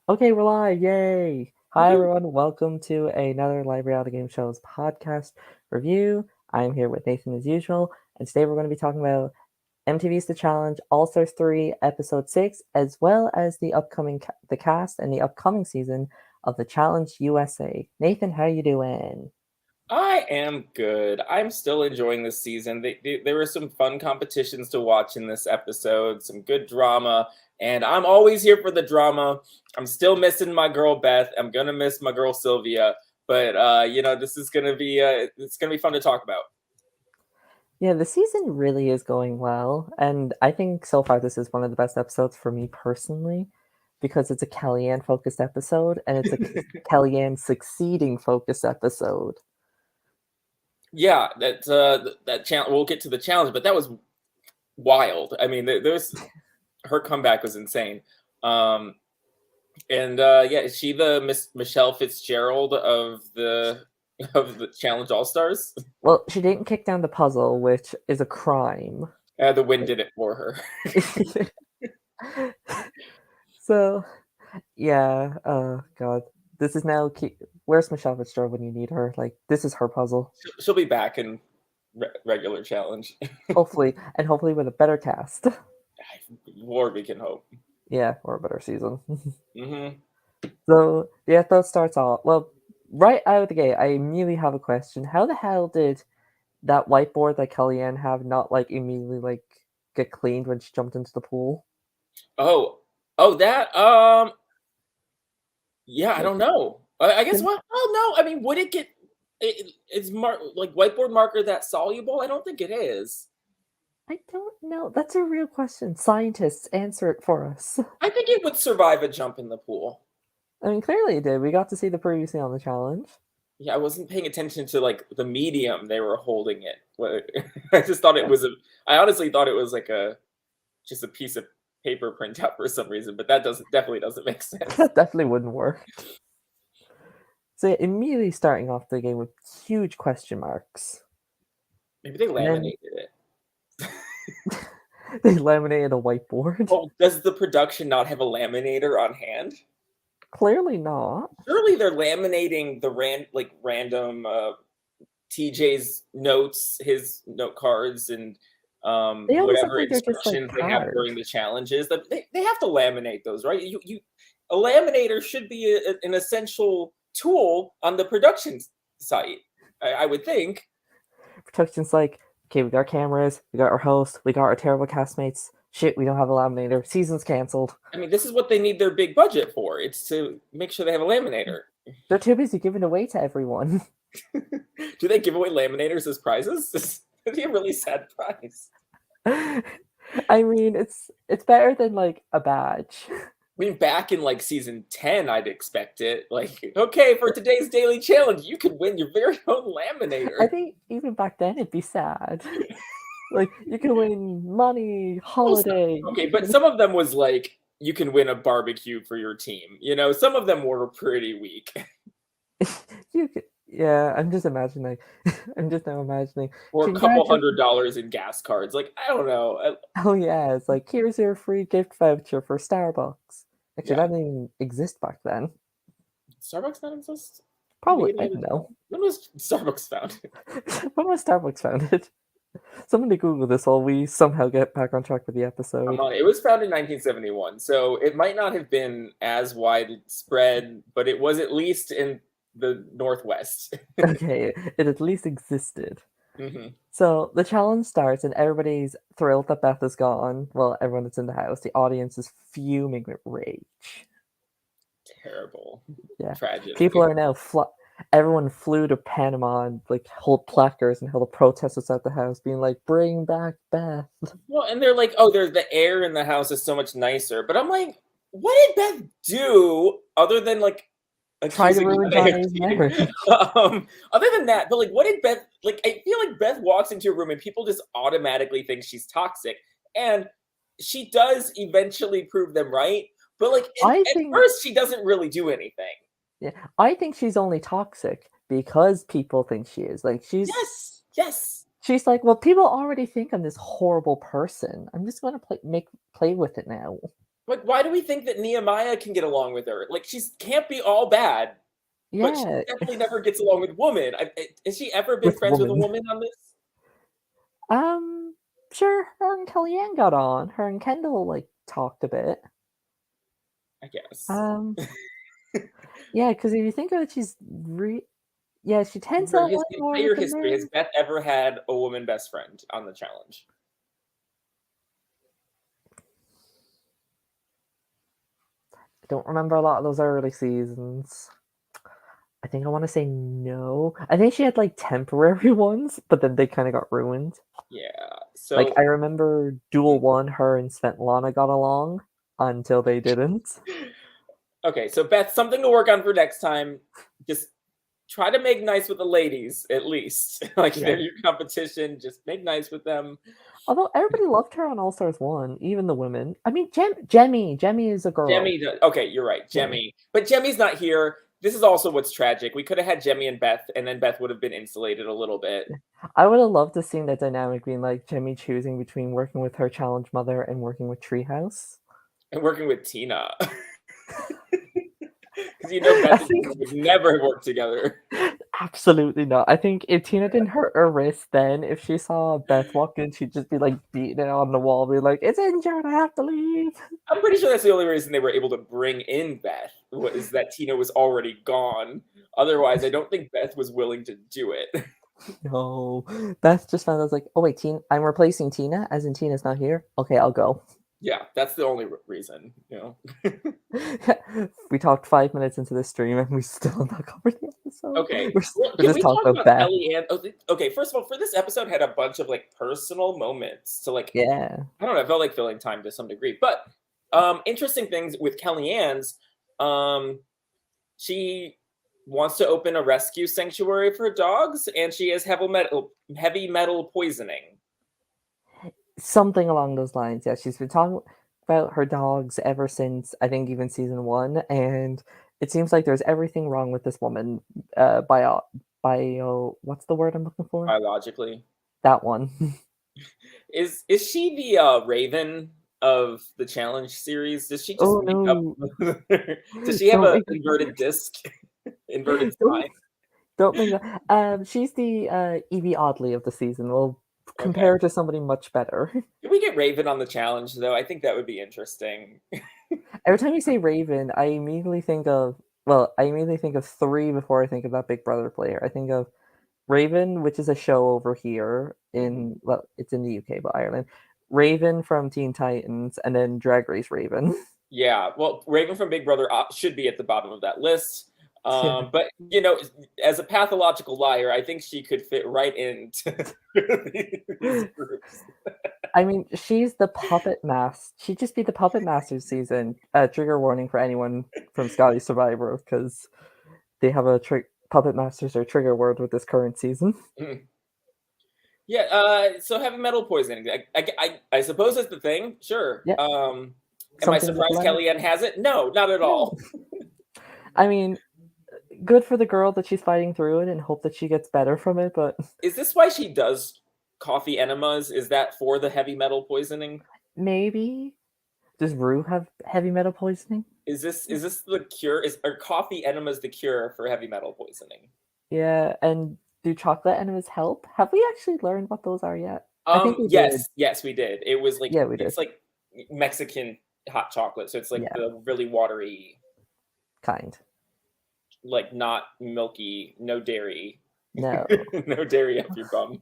Okay, we're live. Yay! Hi, Woohoo. everyone. Welcome to another Live Reality Game Shows podcast review. I'm here with Nathan as usual, and today we're going to be talking about MTV's The Challenge All Stars 3 Episode 6, as well as the cast and the upcoming season of The Challenge USA. Nathan, how you doing? I am good. I'm still enjoying this season. There were some fun competitions to watch in this episode, some good drama, and I'm always here for the drama. I'm still missing my girl Beth. I'm gonna miss my girl Sylvia, but this is gonna be it's gonna be fun to talk about. Yeah, the season really is going well, and I think so far this is one of the best episodes for me personally, because it's a Kellyanne focused episode, and it's a Kellyanne succeeding focused episode. Yeah, that challenge. We'll get to the challenge, but that was wild. I mean, there's her comeback was insane. And is she the Michelle Fitzgerald of the Challenge All Stars? Well, she didn't kick down the puzzle, which is a crime. The wind did it for her. So, yeah, oh god. This is now where's Michelle Fitzgerald when you need her? Like, this is her puzzle. She'll be back in regular challenge. Hopefully, and hopefully with a better cast. More we can hope. Yeah, or a better season. Hmm. So the episode starts off. Well, right out of the gate, I immediately have a question. How the hell did that whiteboard that Kellyanne have not like immediately like get cleaned when she jumped into the pool? Oh, that. Yeah, I Like, don't know. I guess can, what? Oh no. I mean, would it get? It's like whiteboard marker that soluble? I don't think it is. I don't know. That's a real question. Scientists answer it for us. I think it would survive a jump in the pool. I mean, clearly it did. We got to see the previously on the challenge. Yeah, I wasn't paying attention to like the medium they were holding it. I just thought it was a. I honestly thought it was like just a piece of paper printout for some reason, but that definitely doesn't make sense. That definitely wouldn't work. So yeah, immediately starting off the game with huge question marks. Maybe they And then laminated it. they laminated a whiteboard. Oh, does the production not have a laminator on hand? Clearly not. Surely they're laminating the random TJ's notes, his note cards, and They almost look whatever like they're just like instructions they have card. during the challenges. That they have to laminate those, right? You a laminator should be an essential tool on the production site. I would think. Production's like, okay, we got cameras, we got our host, we got our terrible castmates. Shit, we don't have a laminator. Season's canceled. I mean, this is what they need their big budget for. It's to make sure they have a laminator. They're too busy giving away to everyone. Do they give away laminators as prizes? That'd be a really sad prize. I mean, it's better than like a badge. I mean, back in like season 10, I'd expect it. Like, okay, for today's daily challenge, you could win your very own I laminator. think even back then it'd be sad. Like you can win money, holiday. Okay, but some of them was like, you can win a barbecue for your team. Some of them were pretty weak. You could, yeah. I'm just imagining. I'm just now imagining. Or a couple Congratulations. $100 in gas cards. Like, I don't know. Oh yeah, it's like here's your free gift voucher for Starbucks. Actually, Yeah. that didn't even exist back then. Starbucks not exist? Probably, I don't Maybe know. when was Starbucks founded? When was Starbucks founded? Somebody Google this while we somehow get back on track with the episode. It was founded in 1971, so it might not have been as widespread, but it was at least in the Northwest. Okay, it at least existed. Hmm. So the challenge starts, and everybody's thrilled that Beth is gone. Well, everyone that's in the house. The audience is fuming with rage. Terrible. Yeah, Tragic. people are now everyone flew to Panama and like hold placards and held a protest outside the house, being like, "Bring back Beth." Well, and they're like, oh, there's the air in the house is so much nicer. But I'm like, what did Beth do other than like Try to accusing ruin the Johnny's team? marriage. Other than that, but like, what did Beth like? I feel like Beth walks into a room and people just automatically think she's toxic, and she does eventually prove them right. But like I at think, first, she doesn't really do anything. yeah, I think she's only toxic because people think she is. Like Yes, yes. she's like, well, people already think I'm this horrible person. I'm just gonna play with it now. Like, why do we think that Nehemiah can get along with her? Like, she can't be all bad, but she Yeah, definitely never gets along with women. Has she ever been with friends with a woman. woman on this? Um, sure, her and Kellyanne got on. Her and Kendall, like, talked a bit. I guess. Um, yeah, because if you think of it, yeah, she tends to Her align history, more with player the history. Has men. Beth ever had a woman best friend on the challenge? I don't remember a lot of those early seasons. I think I want to say no. I think she had like temporary ones, but then they kind of got ruined. Yeah. Like So I remember Duel 1, her and Svetlana got along until they didn't. okay, so Beth, something to work on for next time. Just try to make nice with the ladies, at least. Like Yeah. they're your competition. Just make nice with them. Although everybody loved her on All Stars 1, even the women. I mean, Jemmy is a girl. Okay, you're right, Yeah. Jemmy. But Jemmy's not here. This is also what's tragic. We could have had Jemmy and Beth, and then Beth would have been insulated a little bit. I would have loved to see that dynamic being like Jemmy choosing between working with her challenge mother and working with Treehouse. And working with Tina. Because you know Beth I and think Tina would never work together. absolutely not. I think if Tina didn't hurt her wrist then, if she saw Beth walk in, she'd just be like beating it on the wall, be like, "It's injured, I have to leave." I'm pretty sure that's the only reason they were able to bring in Beth was that Tina was already gone. Otherwise, I don't think Beth was willing to do it. No. Beth just found out like, "Oh wait, I'm replacing Tina, as in Tina's not here. Okay, I'll go." Yeah, that's the only reason, you know. We talked 5 minutes into the stream and we still have not covered the episode. Okay. We're, Well, we're can just we talking talk about about Beth. Kellyanne? Okay, first of all, for this episode had a bunch of like personal moments to like Yeah. I don't know, I felt like filling time to some degree. But interesting things with Kellyanne's she wants to open a rescue sanctuary for dogs and she has heavy metal poisoning. Something along those lines. Yeah, she's been talking about her dogs ever since I think even season 1, and it seems like there's everything wrong with this woman. Bio. What's the word I'm looking for? Biologically. That one. Is she the Raven of the challenge series? Does she just Oh wake up? no! Does she have Don't a make inverted disc? Inverted don't spine? don't make that. She's the Evie Oddly of the season. We'll Okay. compare her to somebody much better. Can we get Raven on the challenge though? I think that would be interesting. Every time you say Raven, I immediately think of three before I think of that Big Brother player. I think of Raven, which is a show over here well, it's in the UK, but Ireland. Raven from Teen Titans, and then Drag Race Raven. Yeah, well, Raven from Big Brother should be at the bottom of that list. Yeah. But you know, as a pathological liar, I think she could fit right into these groups. I mean, she's the puppet master. She'd just be the puppet master season. Trigger warning for anyone from Scotty Survivor, because they have a puppet masters or trigger word with this current season. Mm. Yeah, so heavy metal poisoning. I suppose it's the thing. Sure. Yeah, Am I something with surprised lead. Kellyanne has it? No, not at No, all. I mean, good for the girl that she's fighting through it and hope that she gets better from it. But Is this why she does coffee enemas? Is that for the heavy metal poisoning? maybe does Rue have heavy metal poisoning? Is this the cure? Are coffee enemas the cure for heavy metal poisoning? Yeah, and do chocolate enemas help? Have we actually learned what those are yet? I think we did. Yes, we did. It was like Yeah, we did. it's like Mexican hot chocolate, so it's like Yeah, the really watery, kind. like not milky, no dairy, No. no dairy up your bum,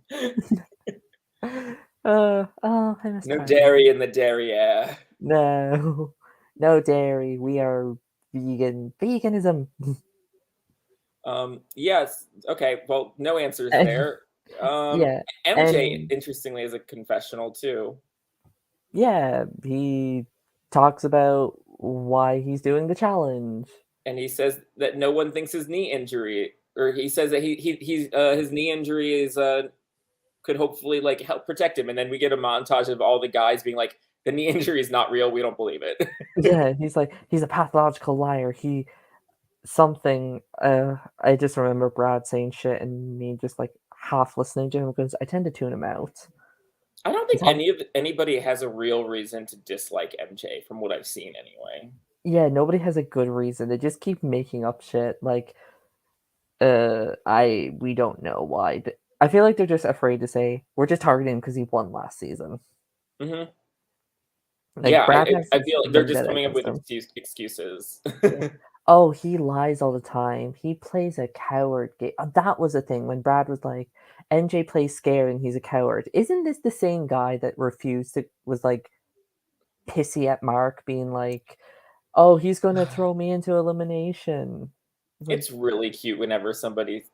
I must no try that. dairy in the derriere. No, no dairy. We are vegan. Veganism. Yes. Okay. Well, no answers And, there. Um, yeah, MJ, and interestingly, is a confessional too, yeah, he talks about why he's doing the challenge. and he says that no one thinks his knee injury, or he says that his knee injury is could hopefully like help protect him, and then we get a montage of all the guys being like, the knee injury is not real. We don't believe it. Yeah, he's like he's a pathological liar. He something. I just remember Brad saying shit and me just like half listening to him because I tend to tune him out. I don't think anybody has a real reason to dislike MJ from what I've seen anyway. Yeah, nobody has a good reason. They just keep making up shit. Like, we don't know why. I feel like they're just afraid to say we're just targeting him because he won last season. Mm-hmm. Like Yeah, Brad has I this feel like they're just vendetta coming up against with him. excuses. Yeah. Oh, he lies all the time. He plays a coward game. That was a thing when Brad was like, "MJ plays scared and he's a coward." Isn't this the same guy that refused to was like pissy at Mark, being like, "Oh, he's gonna throw me into elimination." It's like, It's really cute whenever somebody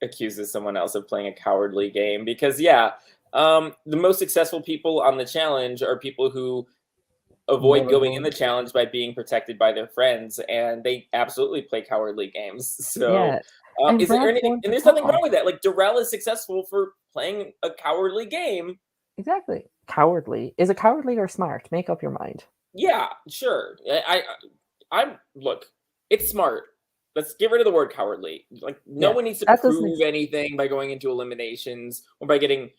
accuses someone else of playing a cowardly game because yeah, the most successful people on the challenge are people who avoid never going in go. the challenge by being protected by their friends, and they absolutely play cowardly games. So, Yeah, and is there Brad's anything? going And to there's nothing wrong talk. with that. Like Darrell is successful for playing a cowardly game. Exactly. Cowardly. Is it cowardly or smart? Make up your mind. Yeah, sure. I'm look. It's smart. Let's get rid of the word cowardly. Like no Yeah, one needs to that doesn't. prove anything by going into eliminations or by getting.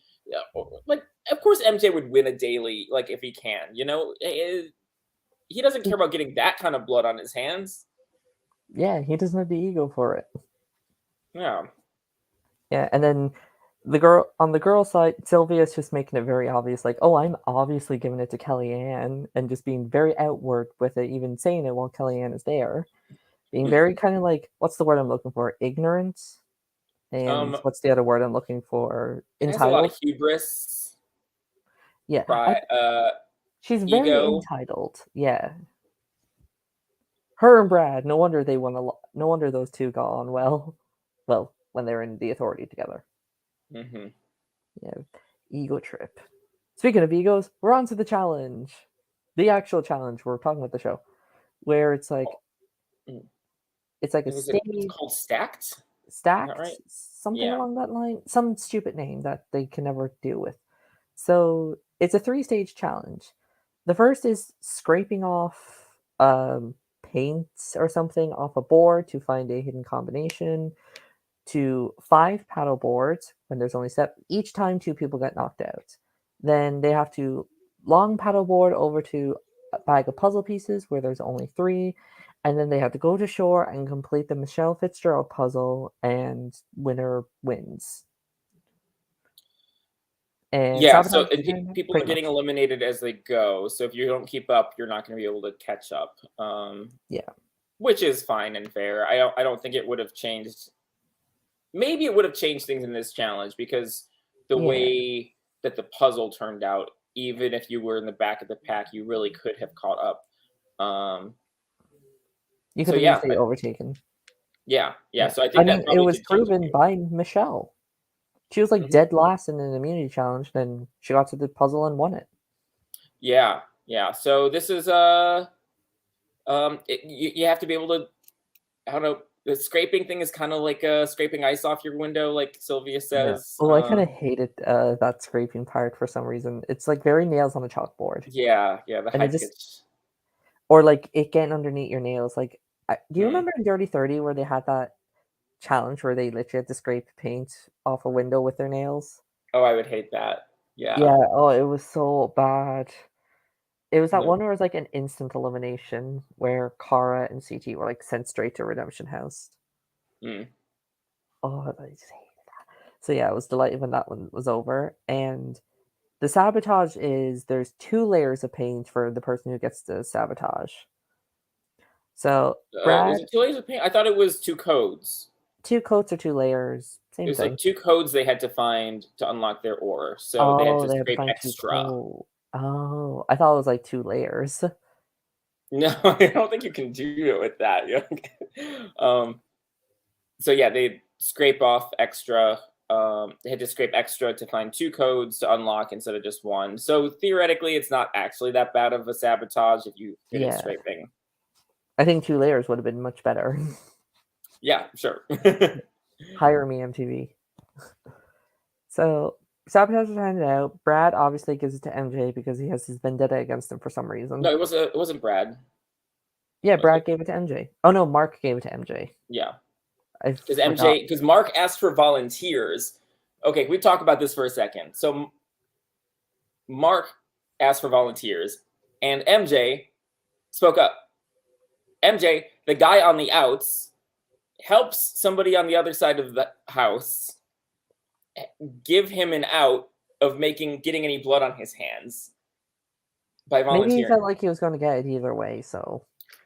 Like, of course, MJ would win a daily, like if he can. He doesn't care about getting that kind of blood on his hands. Yeah, he doesn't have the ego for it. Yeah. Yeah, and then the girl on the girl side, Sylvia's just making it very obvious, like, oh, I'm obviously giving it to Kellyanne, and just being very outward with it, even saying it while Kellyanne is there, being very kind of like, what's the word I'm looking for? Ignorant, and Um, what's the other word I'm looking for? has a lot of Entitled. hubris, Yeah, pride, she's very ego. entitled. Yeah, her and Brad. No wonder they won a lot. No wonder those two got on well. Well, when they were in the authority together. Hmm. Yeah, ego trip. Speaking of egos, we're on to the challenge. The actual challenge. We're talking about the show. Where Mm. it's like a It's stage called Stacked. Is that stacked, right? something Yeah. along that line. Some stupid name that they can never deal with. So it's a three-stage challenge. The first is scraping off paint or something off a board to find a hidden combination, to 5 paddle boards when there's only seven. Each time 2 people get knocked out. Then they have to long paddle board over to a bag of puzzle pieces where there's only 3. And then they have to go to shore and complete the Michelle Fitzgerald puzzle, and winner wins. And Yeah. So sabotage and people are pretty getting much. eliminated as they go. So if you don't keep up, you're not going to be able to catch up. Yeah. Which is fine and fair. I don't think it would have changed. Maybe it would have changed things in this challenge because the Yeah. way that the puzzle turned out, even if you were in the back of the pack, you really could have caught up. Um, You so could have yeah, easily overtaken. yeah. Yeah. So I I think that mean, it probably was did change a proven few. by Michelle. She was like Mhm. dead last in an immunity challenge, then she got to the puzzle and won it. Yeah, yeah. So this is you have to be able to. I don't know. The scraping thing is kind of like scraping ice off your window, like Sylvia Yeah. says. Oh, I kind of hated that scraping part for some reason. It's like very nails on a chalkboard, Yeah. The and high it just pitch. or like it getting underneath your nails. Like, do you Mm. remember in Dirty 30 where they had that challenge where they literally had to scrape paint off a window with their nails? Oh, I would hate that. Yeah. Yeah. Oh, it was so bad. It was that No. one where it was like an instant elimination where Kara and CT were like sent straight to Redemption House. Mm. Oh, I just hated that. So yeah, I was delighted when that one was over. And the sabotage is there's 2 layers of paint for the person who gets the sabotage. So Was Brad, it 2 layers of paint? I thought it was 2 codes. 2 coats or 2 layers, It same was like thing. 2 codes they had to find to unlock their ore, so they had Oh, to they had to scrape find 2 extra. coats. Oh, I thought it was like 2 layers. No, I don't think you can do it with that. Yeah. So yeah, they scrape off extra. They had to scrape extra to find 2 codes to unlock instead of just 1. So theoretically, it's not actually that bad of a sabotage if you fit it Yeah, scraping. I think 2 layers would have been much better. Yeah, sure. Hire me, MTV. So sabotage is handed out. Brad obviously gives it to MJ because he has his vendetta against him for some reason. No, it wasn't Brad. Yeah, Was Brad it? gave it to MJ. Oh no, Mark gave it to MJ. Yeah. I Because forgot. Mark asked for volunteers. Okay, can we talk about this for a second? So Mark asked for volunteers, and MJ spoke up. MJ, the guy on the outs, helps somebody on the other side of the house give him an out of getting any blood on his hands by Maybe he volunteering. felt like he was going to get it either way, so.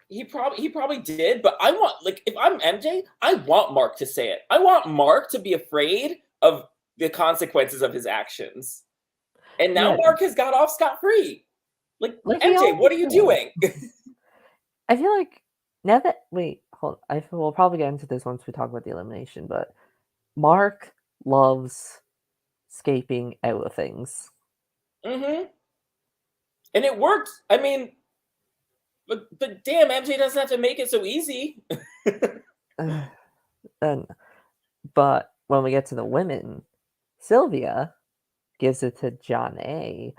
He probably did, but I want, like, if I'm MJ, I want Mark to say it. I want Mark to be afraid of the consequences of his actions. And now Yeah. Mark has got off scot-free. Like MJ, all what are you doing? I feel like now that we'll probably get into this once we talk about the elimination, but Mark loves escaping out of things. Mm-hmm. And it worked. I mean, but damn, MJ doesn't have to make it so easy. But when we get to the women, Sylvia gives it to John A.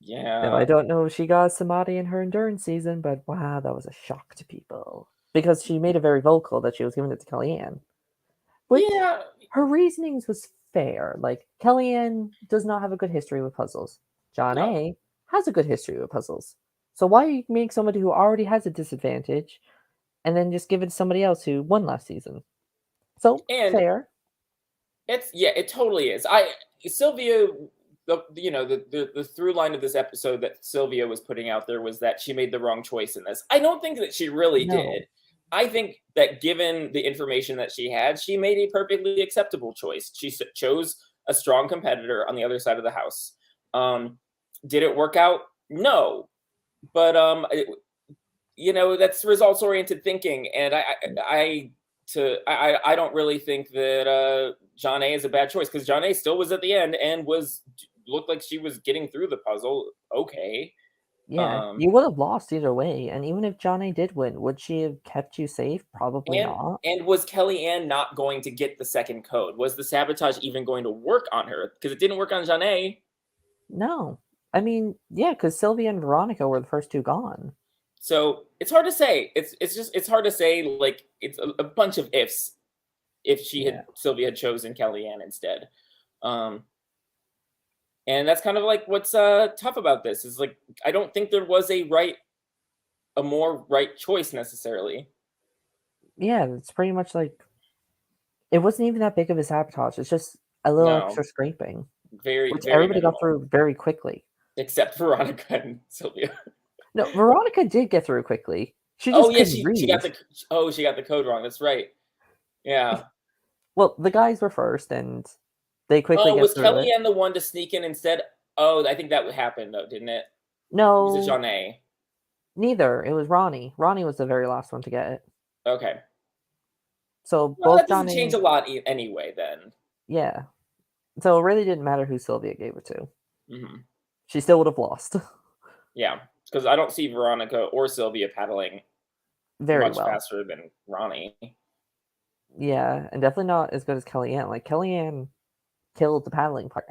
Yeah. Now, I don't know if she got Samadhi in her endurance season, but wow, that was a shock to people. Because she made it very vocal that she was giving it to Kellyanne. Which, yeah. her reasonings was fair. Like, Kellyanne does not have a good history with puzzles. John A has a good history with puzzles. So why make somebody who already has a disadvantage and then just give it to somebody else who won last season? So, fair. It totally is. Sylvia, the through line of this episode that Sylvia was putting out there was that she made the wrong choice in this. I don't think that she really did. I think that given the information that she had, she made a perfectly acceptable choice. She chose a strong competitor on the other side of the house. Did it work out? No. But that's results-oriented thinking, and I don't really think that John A is a bad choice, because John A still was at the end and looked like she was getting through the puzzle. Okay. Yeah, you would have lost either way, and even if John A did win, would she have kept you safe? Probably not. And was Kellyanne not going to get the second code? Was the sabotage even going to work on her? Because it didn't work on John A. No. I mean, yeah, because Sylvia and Veronica were the first two gone. So it's hard to say. It's hard to say. Like, it's a bunch of ifs. If Sylvia had chosen Kellyanne instead, and that's kind of like what's tough about this is, like, I don't think there was a more right choice necessarily. Yeah, it's pretty much like it wasn't even that big of a sabotage. It's just a little extra scraping, which everybody got through very quickly, except Veronica and Sylvia. No, Veronica did get through quickly. She just couldn't read. She got the code wrong. That's right. Yeah. Well, the guys were first, and they quickly get through it. Was Kellyanne the one to sneak in instead? Oh, I think that happened, though, didn't it? No. Was it John A? Neither. It was Ronnie. Ronnie was the very last one to get it. Okay. So both that doesn't change a lot anyway, then. Yeah. So it really didn't matter who Sylvia gave it to. Mm-hmm. She still would have lost. Yeah, because I don't see Veronica or Sylvia paddling very much faster than Ronnie. Yeah, and definitely not as good as Kellyanne. Like, Kellyanne killed the paddling part.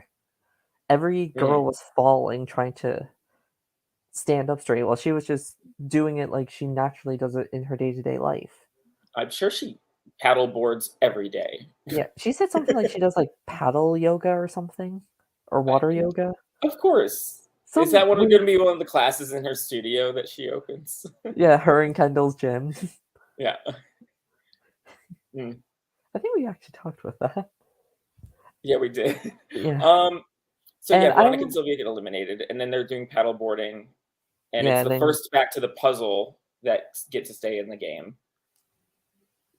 Every girl was falling trying to stand up straight while she was just doing it like she naturally does it in her day-to-day life. I'm sure she paddle boards every day. Yeah, she said something like she does like paddle yoga or something, or water yoga. Of course. Is that going to be one of the classes in her studio that she opens? Yeah, her and Kendall's gym. Yeah. I think we actually talked about that. Yeah, we did. Yeah. So yeah, Veronica and Sylvia get eliminated, and then they're doing paddle boarding, and it's the first back to the puzzle that get to stay in the game.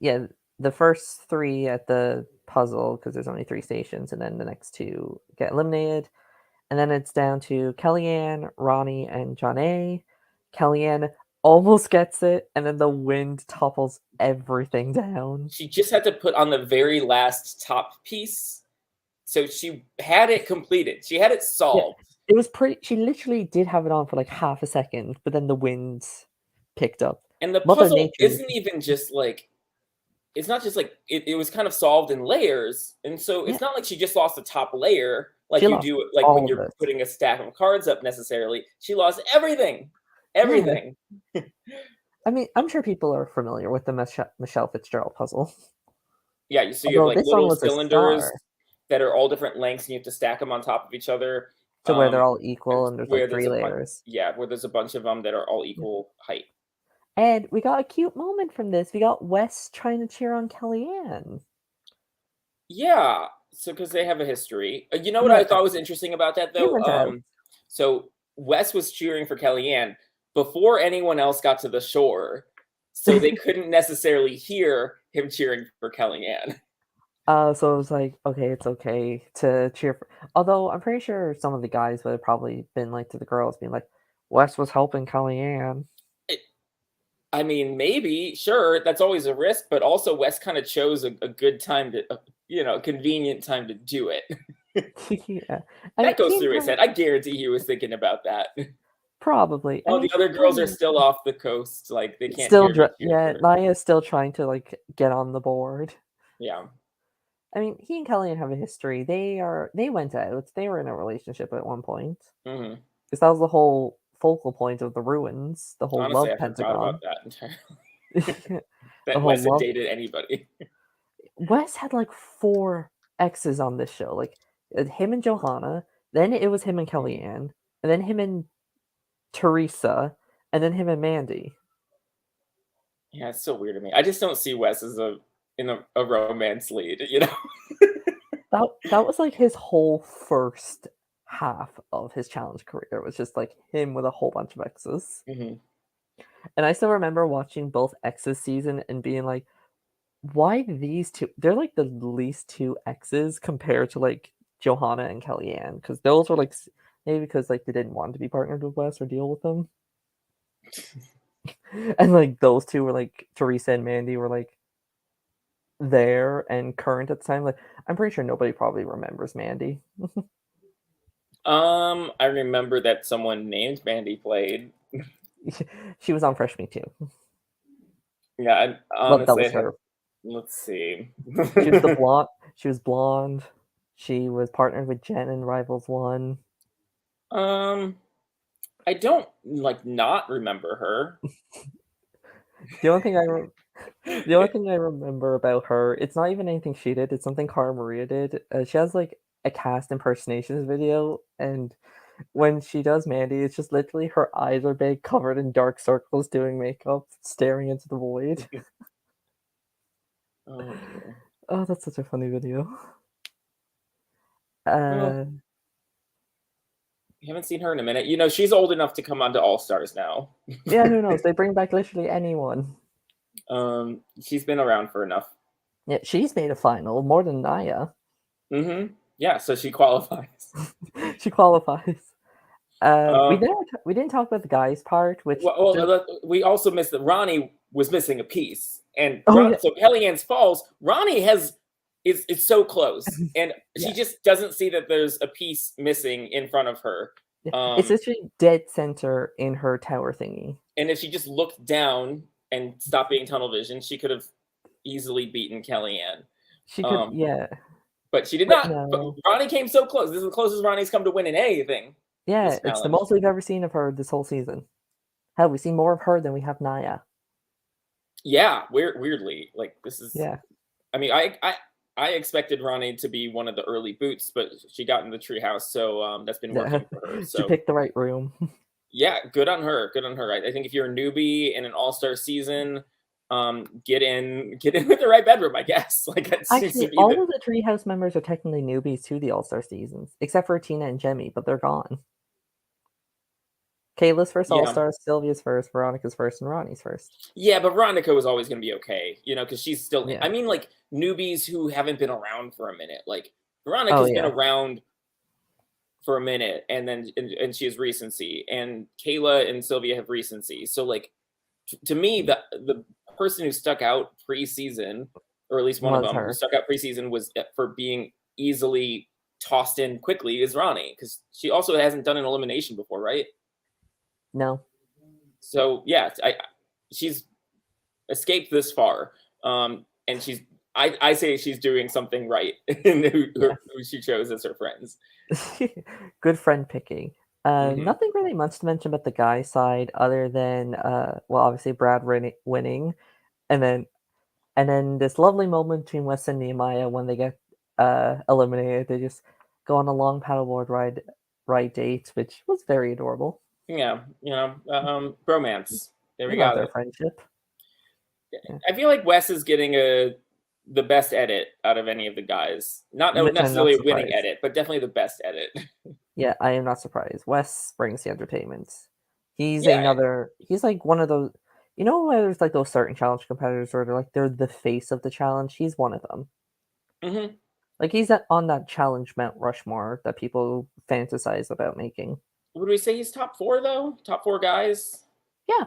Yeah, the first three at the puzzle, because there's only 3 stations, and then the next 2 get eliminated. And then it's down to Kellyanne, Ronnie, and John A. Kellyanne almost gets it, and then the wind topples everything down. She just had to put on the very last top piece. So she had it completed. She had it solved. Yeah, it was pretty. She literally did have it on for like half a second, but then the wind picked up. And the puzzle isn't even just like, it's not just like, it was kind of solved in layers. And so it's not like she just lost the top layer, like you do, like when you're putting a stack of cards up necessarily. She lost everything. Everything. Yeah. I mean, I'm sure people are familiar with the Michelle Fitzgerald puzzle. Yeah, so you have like little cylinders that are all different lengths, and you have to stack them on top of each other. To where they're all and equal and there's where like there's three a bunch, layers. yeah, where there's a bunch of them that are all Yeah. equal height. And we got a cute moment from this. We got Wes trying to cheer on Kellyanne. Yeah, so because they have a history. You know what Yeah, I thought was interesting about that they though? went out. So Wes was cheering for Kellyanne before anyone else got to the shore, so they couldn't necessarily hear him cheering for Kellyanne. So it was like, okay, it's okay to cheer for. Although I'm pretty sure some of the guys would have probably been like to the girls, being like, Wes was helping Kellyanne. I mean, maybe, sure, that's always a risk, but also Wes kind of chose a good time to, a convenient time to do it. Yeah. I mean, That goes he and through his Kelly head. I guarantee he was thinking about that. probably. I Oh, mean, the he other and girls are Kelly still off the coast, like they can't still, hear me cheer yeah, for. Naya's still trying to like get on the board. Yeah. I mean, he and Kellyanne have a history. They went out. They were in a relationship at one point. Hmm. Because that was the whole focal point of the ruins, the whole Honestly, love I forgot about pentagon. that entirely. The That whole Wes had love. dated anybody. Wes had like four exes on this show. Like him and Johanna, then it was him and Mhm. Kellyanne, and then him and Teresa, and then him and Mandy. Yeah, it's so weird to me. I just don't see Wes as a romance lead, you know? That was like his whole first half of his challenge career. It was just like him with a whole bunch of exes. Hmm. And I still remember watching both exes season and being like, why these two? They're like the least two exes compared to like Johanna and Kellyanne, because those were like maybe because like they didn't want to be partnered with Wes or deal with him, and like those two were like Teresa and Mandy were like there and current at the time. Like I'm pretty sure nobody probably remembers Mandy. I remember that someone named Mandy played. She was on Fresh Me too. Yeah, Well, that honestly, was her. let's see. She was the blonde. She was blonde. She was partnered with Jen in Rivals One. um, I don't like not remember her. The only thing I The only thing I remember about her, it's not even anything she did, it's something Cara Maria did. She has like a cast impersonations video, and when she does Mandy, it's just literally her eyes are big, covered in dark circles, doing makeup, staring into the void. Oh dear. Oh, that's such a funny video. Well, Uh, we haven't seen her in a minute. You know, she's old enough to come onto All Stars now. yeah, who knows? They bring back literally anyone. She's been around for enough. Yeah, she's made a final more than Naya. Mm-hmm. Yeah, so she qualifies. She qualifies. We Um, didn't talk about the guys part, which just we also missed that Ronnie was missing a piece, and oh yeah, So Kellyanne's falls. Ronnie is so close, and she yeah. just doesn't see that there's a piece missing in front of her. Yeah, it's literally dead center in her tower thingy. And if she just looked down and stopped being tunnel vision, she could have easily beaten Kellyanne. She could, Um, yeah, but she did but not. But no. Ronnie came so close. This is the closest Ronnie's come to winning anything Yeah, this it's the challenge. most we've ever seen of her this whole season. Hell, we've seen more of her than we have Naya. Yeah, weirdly, like this is. Yeah, I mean, I expected Ronnie to be one of the early boots, but she got in the treehouse, so that's been yeah. working for her. She So picked the right room. yeah, good on her. Good on her. I think if you're a newbie in an all-star season, get in with the right bedroom, I guess. Like that seems to Actually, be all the. of the Treehouse members are technically newbies to the All Star seasons, except for Tina and Jemmy, but they're gone. Kayla's first All Yeah. Star, Sylvia's first, Veronica's first, and Ronnie's first. Yeah, but Veronica was always going to be okay, because she's still. Yeah. I mean, like newbies who haven't been around for a minute. Like Oh Veronica's been yeah. around for a minute, and then and she has recency, and Kayla and Sylvia have recency. So like, to me, the person who stuck out preseason, or at least one of Was them who her. stuck out preseason, was for being easily tossed in quickly is Ronnie, because she also hasn't done an elimination before, right? No. So yeah, she's escaped this far, and I say she's doing something right in Yeah. who she chose as her friends. Good friend picking. Hmm. Nothing really much to mention about the guy side other than well, obviously Brad winning, and then this lovely moment between Wes and Nehemiah when they get eliminated. They just go on a long paddleboard ride right date, which was very adorable. Yeah, bromance. There we We love got their it. friendship. I feel like Wes is getting the best edit out of any of the guys. Not Which I'm not necessarily a winning surprised. edit, but definitely the best edit. Yeah, I am not surprised. Wes brings the entertainment. He's Yeah. another. He's like one of those. You know, where there's like those certain challenge competitors where they're the face of the challenge. He's one of them. Hmm. Like he's on that challenge Mount Rushmore that people fantasize about making. Would we say he's top 4 though? Top 4 guys? Yeah,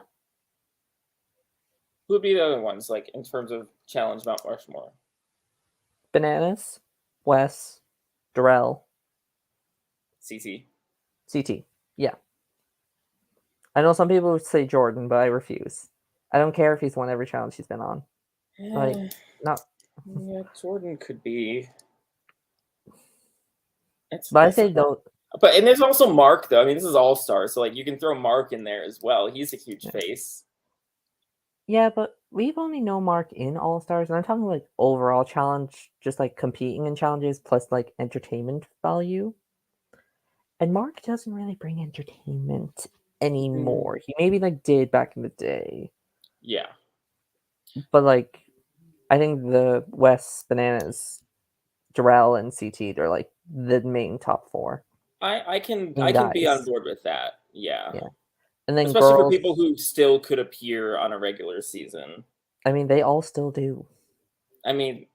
Who would be the other ones, like in terms of challenge Mount Rushmore? Bananas, Wes, Darrell, CC. CT. Yeah, I know some people would say Jordan, but I refuse. I don't care if he's won every challenge he's been on. Like, not. Yeah, Jordan could be. But I say though. But and there's also Mark though. I mean, this is All Star, so like you can throw Mark in there as well. He's a huge face. Yeah, but we've only known Mark in All Stars, and I'm talking like overall challenge, just like competing in challenges plus like entertainment value. And Mark doesn't really bring entertainment anymore. He maybe like did back in the day. Yeah. But like I think the West Bananas, Darrell and CT, they're like the main top 4. I can guys. be on board with that. Yeah. And then especially girls, for people who still could appear on a regular season. I mean, they all still do. I mean,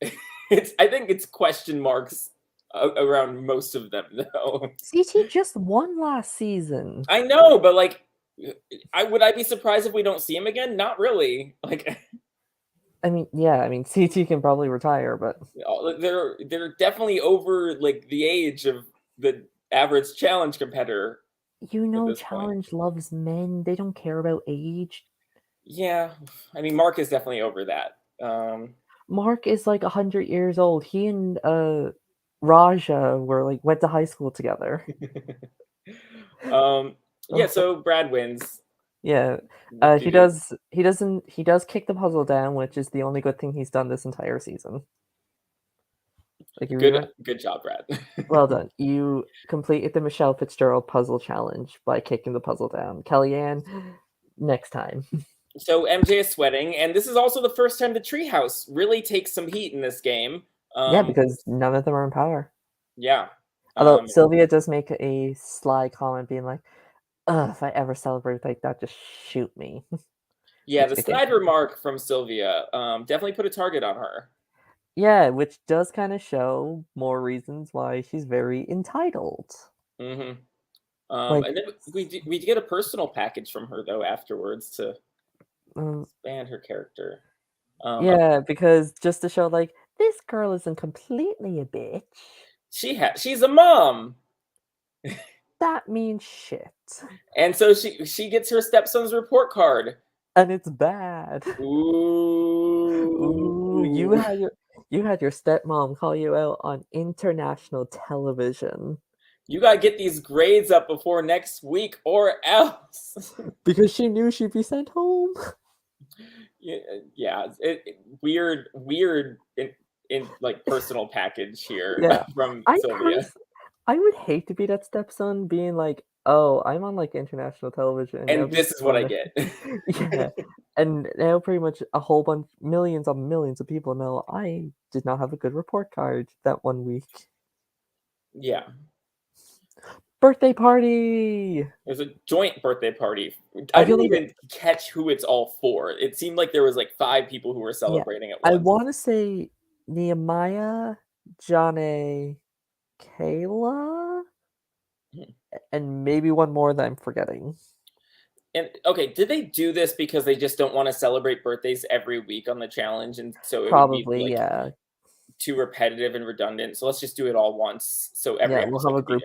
I think it's question marks around most of them though. CT just won last season. I know, but like would I be surprised if we don't see him again? Not really. Like I mean, yeah, I mean CT can probably retire, but they're definitely over like the age of the average challenge competitor. You know, challenge loves men. They don't care about age. Yeah, I mean, Mark is definitely over that. Mark is like 100 years old. He and Raja were like went to high school together. Yeah, so Brad wins. Yeah, he does kick the puzzle down, which is the only good thing he's done this entire season. Like good job, Brad. Well done. You completed the Michelle Fitzgerald puzzle challenge by kicking the puzzle down. Kellyanne, next time. So MJ is sweating, and this is also the first time the Treehouse really takes some heat in this game. Yeah, because none of them are in power. Yeah. Although Sylvia does make a sly comment being like, ugh, if I ever celebrate like that, just shoot me. Yeah, the snide remark from Sylvia definitely put a target on her. Yeah, which does kind of show more reasons why she's very entitled. Mm-hmm. And then we get a personal package from her though afterwards to expand her character. Yeah, because just to show like this girl isn't completely a bitch. She's a mom. That means shit. And so she gets her stepson's report card. And it's bad. Ooh. You had your stepmom call you out on international television. You gotta get these grades up before next week or else. Because she knew she'd be sent home. Yeah, weird in like personal package here from Sylvia. I would hate to be that stepson being like, oh, I'm on like international television. And this is what I get. Yeah. And now pretty much a whole bunch, millions on millions of people know I did not have a good report card that one week. Yeah. Birthday party! There's a joint birthday party. I didn't even catch who it's all for. It seemed like there was like 5 people who were celebrating at once. I want to say Nehemiah, Johnny, Kayla, and maybe one more that I'm forgetting. And okay, did they do this because they just don't want to celebrate birthdays every week on the challenge, and so it would be like too repetitive and redundant? So let's just do it all once. So every episode we'll have a group.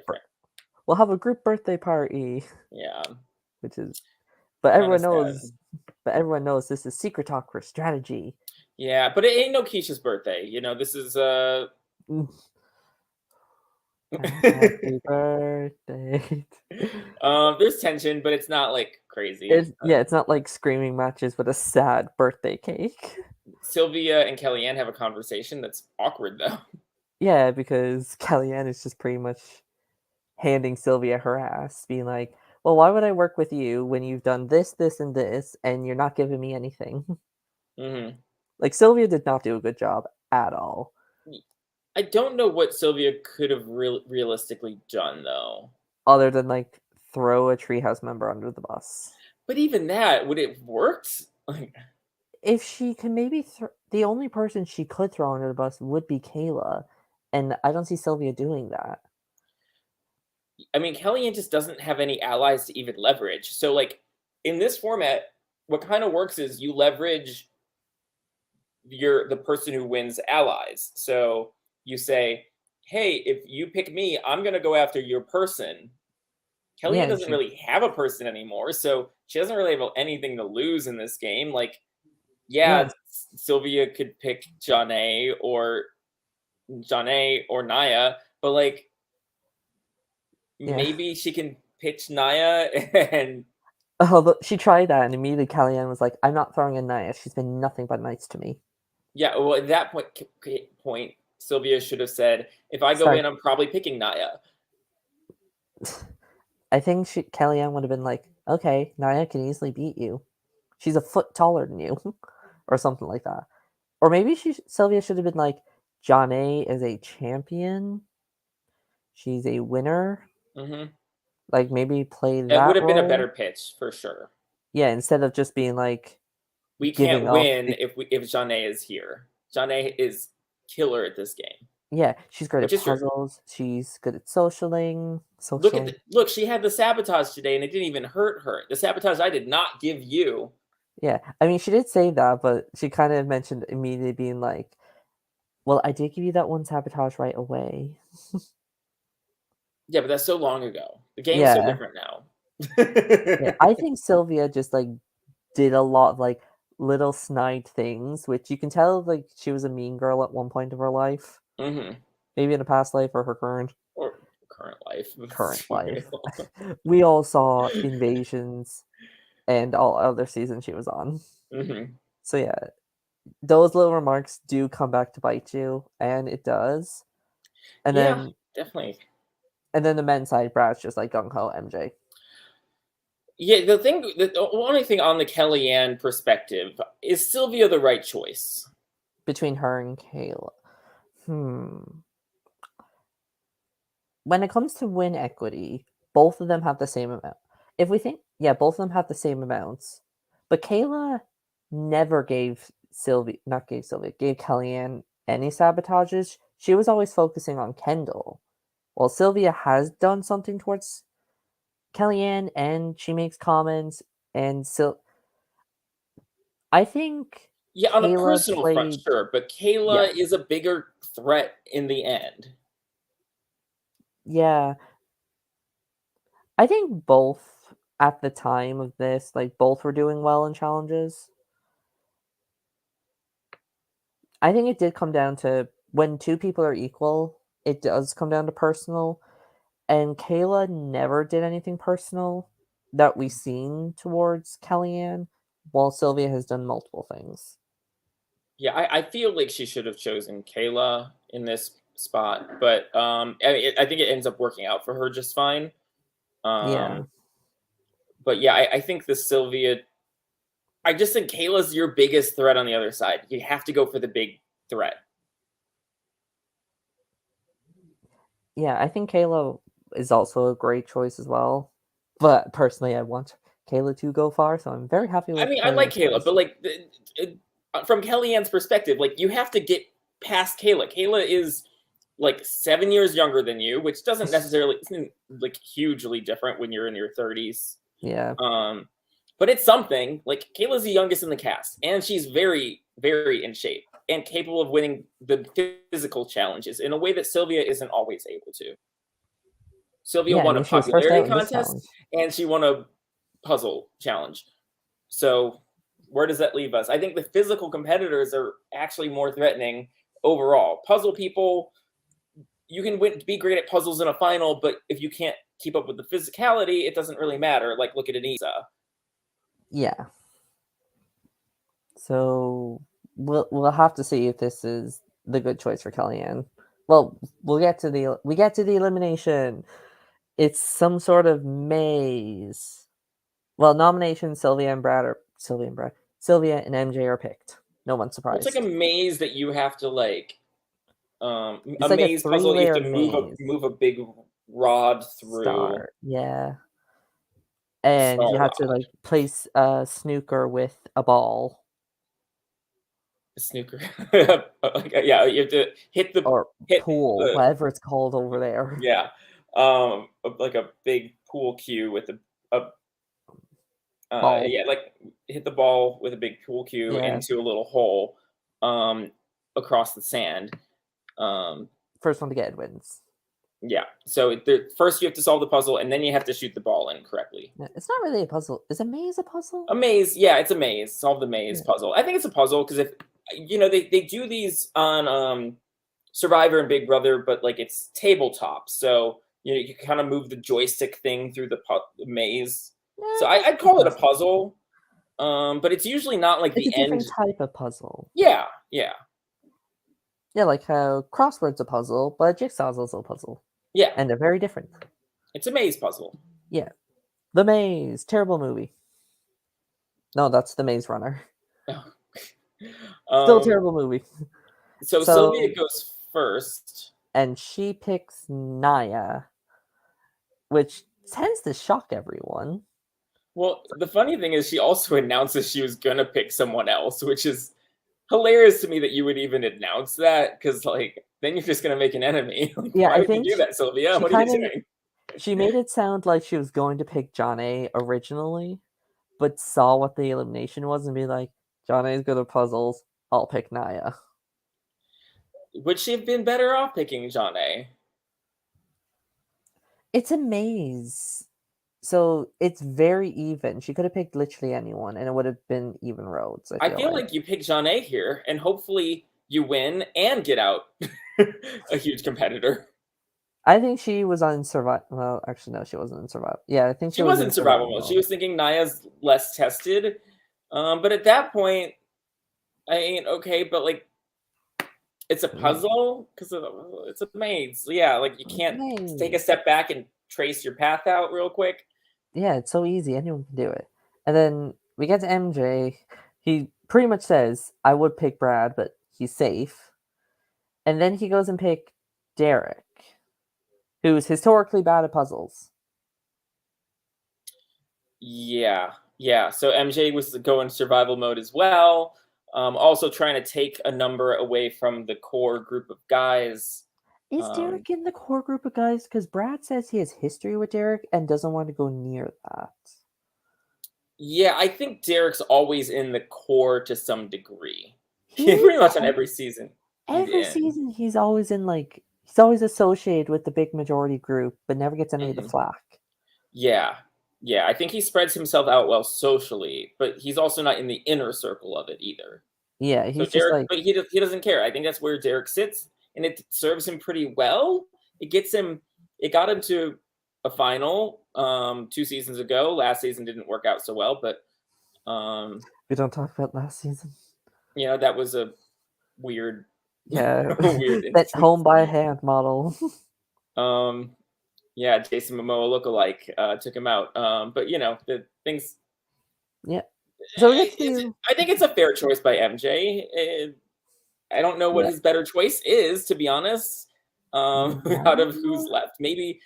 We'll have a group birthday party. Yeah, which is, but everyone knows. But everyone knows this is secret talk for strategy. Yeah, but it ain't no Keisha's birthday. You know, this is Happy birthday. There's tension, but it's not like crazy. It's not like screaming matches with a sad birthday cake. Sylvia and Kellyanne have a conversation that's awkward though. Yeah, because Kellyanne is just pretty much handing Sylvia her ass, being like, well, why would I work with you when you've done this, this, and this, and you're not giving me anything? Mm-hmm. Like, Sylvia did not do a good job at all. I don't know what Sylvia could have realistically done though. Other than, like, throw a treehouse member under the bus. But even that, would it worked? Like, If she can maybe the only person she could throw under the bus would be Kayla, and I don't see Sylvia doing that. I mean, Kellyanne just doesn't have any allies to even leverage. So, like, in this format, what kind of works is you leverage the person who wins allies. So you say, hey, if you pick me, I'm gonna go after your person. Yeah, Kellyanne and doesn't really have a person anymore, so she doesn't really have anything to lose in this game. Like, yeah, yeah, Sylvia could pick Janae or Naya, but like yeah. maybe she can pitch Naya and Although she tried that, and immediately Kellyanne was like, "I'm not throwing in Naya. She's been nothing but nice to me." yeah, well at that point Sylvia should have said, if I go Start. in, I'm probably picking Naya. I think Kellyanne would have been like, "Okay, Naya can easily beat you. She's a foot taller than you," or something like that. Or maybe Sylvia should have been like, "John A is a champion. She's a winner." Hmm. Like maybe play That would that have been a better role. pitch for sure. Yeah, instead of just being like We giving can't off win the if Janae is here. Janae is killer at this game, yeah, she's great which at is true. puzzles. She's good at socialing. Look. She had the sabotage today, and it didn't even hurt her. The sabotage I did not give you. Yeah, I mean, she did say that, but she kind of mentioned immediately being like, "Well, I did give you that one sabotage right away." Yeah, but that's so long ago. The game's so Yeah, different now. yeah. I think Sylvia just like did a lot of like little snide things, which you can tell like she was a mean girl at one point of her life, Hmm. maybe in a past life or her Or current life. current Let's be life. real. We all saw Invasions and all other seasons she was on. Hmm. So yeah, those little remarks do come back to bite you, and it does. And Yeah, then definitely. the men's side, Brad's just like gung ho MJ. Yeah, the only thing on the Kellyanne perspective is Sylvia the right choice. Between her and Kayla. Hmm. When it comes to win equity, both of them have the same amount. If we think, yeah, both of them have the same amounts. But Kayla never gave gave Kellyanne any sabotages. She was always focusing on Kendall. While Sylvia has done something towards Kellyanne and she makes comments and I think Yeah, on a Kayla personal front, played sure, but yeah. Kayla is a bigger threat in the end. Yeah. I think both at the time of this, like both were doing well in challenges. I think it did come down to when two people are equal, it does come down to personal. And Kayla never did anything personal that we've seen towards Kellyanne, while Sylvia has done multiple things. Yeah, I feel like she should have chosen Kayla in this spot, but I think it ends up working out for her just fine. Yeah. But yeah, I think the Sylvia. I just think Kayla's your biggest threat on the other side. You have to go for the big threat. Yeah, I think Kayla is also a great choice as well. But personally, I want Kayla to go far, so I'm very happy I with mean, I like Kellyanne's Kayla, choice. but like from Kellyanne's perspective, like you have to get past Kayla. Kayla is like 7 years younger than you, which doesn't necessarily isn't like hugely different when you're in your 30s. Yeah. Um, but it's something. Like Kayla's the youngest in the cast, and she's very, very in shape and capable of winning the physical challenges in a way that Sylvia isn't always able to. Sylvia Yeah, I won a mean, she was first popularity out in this contest challenge. and she won a puzzle challenge. So where does that leave us? I think the physical competitors are actually more threatening overall. Puzzle people, you can be great at puzzles in a final, but if you can't keep up with the physicality, it doesn't really matter. Like look at Anisa. Yeah. So we'll have to see if this is the good choice for Kellyanne. Well, we get to the elimination. It's some sort of maze. Well, nominations Sylvia and MJ are picked. No one's Well, it's surprised. like a maze that you have to like It's a like a maze puzzle. You have three-layer to maze. move a big rod through Yeah. a And small you had to rod. like place a snooker with a ball A snooker. Yeah, you have to or hit pool, the whatever it's called over there. yeah, like a big pool cue with a Ball. yeah, like hit the ball with a big pool cue Yeah. into a little hole, um, across the sand. Um, First one to get wins. yeah. So first you have to solve the puzzle, and then you have to shoot the ball in correctly. Yeah, it's not really a puzzle. Is a maze a puzzle? A maze, yeah, it's a maze. Solve the maze Yeah. puzzle. I think it's a puzzle because if they do these on Survivor and Big Brother, but like it's tabletop, so you kind of move the joystick thing through the maze. Yeah, So I guess I'd it's call it a puzzle, but it's usually not like It's a the end. different type of puzzle. Yeah, yeah, Yeah, like how crosswords a puzzle, but jigsaw's also a puzzle. yeah. And they're very different. It's a maze puzzle. Yeah. The Maze, terrible movie. No, that's The Maze Runner. Still a terrible movie. So Sylvia goes first. And she picks Naya, which tends to shock everyone. Well, the funny thing is she also announces she was gonna pick someone else, which is hilarious to me that you would even announce that, because like then you're just gonna make an enemy. Like, Yeah, why I would you think do that, Sylvia? she What are you kinda doing? she made it sound like she was going to pick John A originally, but saw what the elimination was and be like, John A's good at puzzles, I'll pick Naya. Would she have been better off picking John A? It's a maze. So it's very even. She could have picked literally anyone and it would have been even roads, I I feel feel like you pick John A here, and hopefully you win and get out a huge competitor. I think she was on survival. Well, actually, no, she wasn't in survival. Yeah, I think she She was was in in survival mode. She was thinking Naya's less tested, but at that point, I ain't okay. But like, it's a puzzle because it's a maze. So yeah, like you can't take a step back and trace your path out real quick. Yeah, it's so easy. Anyone can do it. And then we get to MJ. He pretty much says, I would pick Brad, but he's safe. And then he goes and pick Derek, who's historically bad at puzzles. Yeah, yeah. So MJ was going survival mode as well. Also trying to take a number away from the core group of guys. Is Derek in the core group of guys? Because Brad says he has history with Derek and doesn't want to go near that. Yeah, I think Derek's always in the core to some degree. Pretty much on every season. Every season, he's always in he's always associated with the big majority group, but never gets any of the flack. Yeah, yeah. I think he spreads himself out well socially, but he's also not in the inner circle of it either. Yeah, he's so Derek, but he doesn't care. I think that's where Derek sits, and it serves him pretty well. It got him to a final 2 seasons ago. Last season didn't work out so well, but we don't talk about last season. That was a weird, weird that home by hand model. Yeah, Jason Momoa lookalike took him out. But the things. Yeah. So I think it's a fair choice by MJ. I don't know what his better choice is, to be honest. Out of who's left, maybe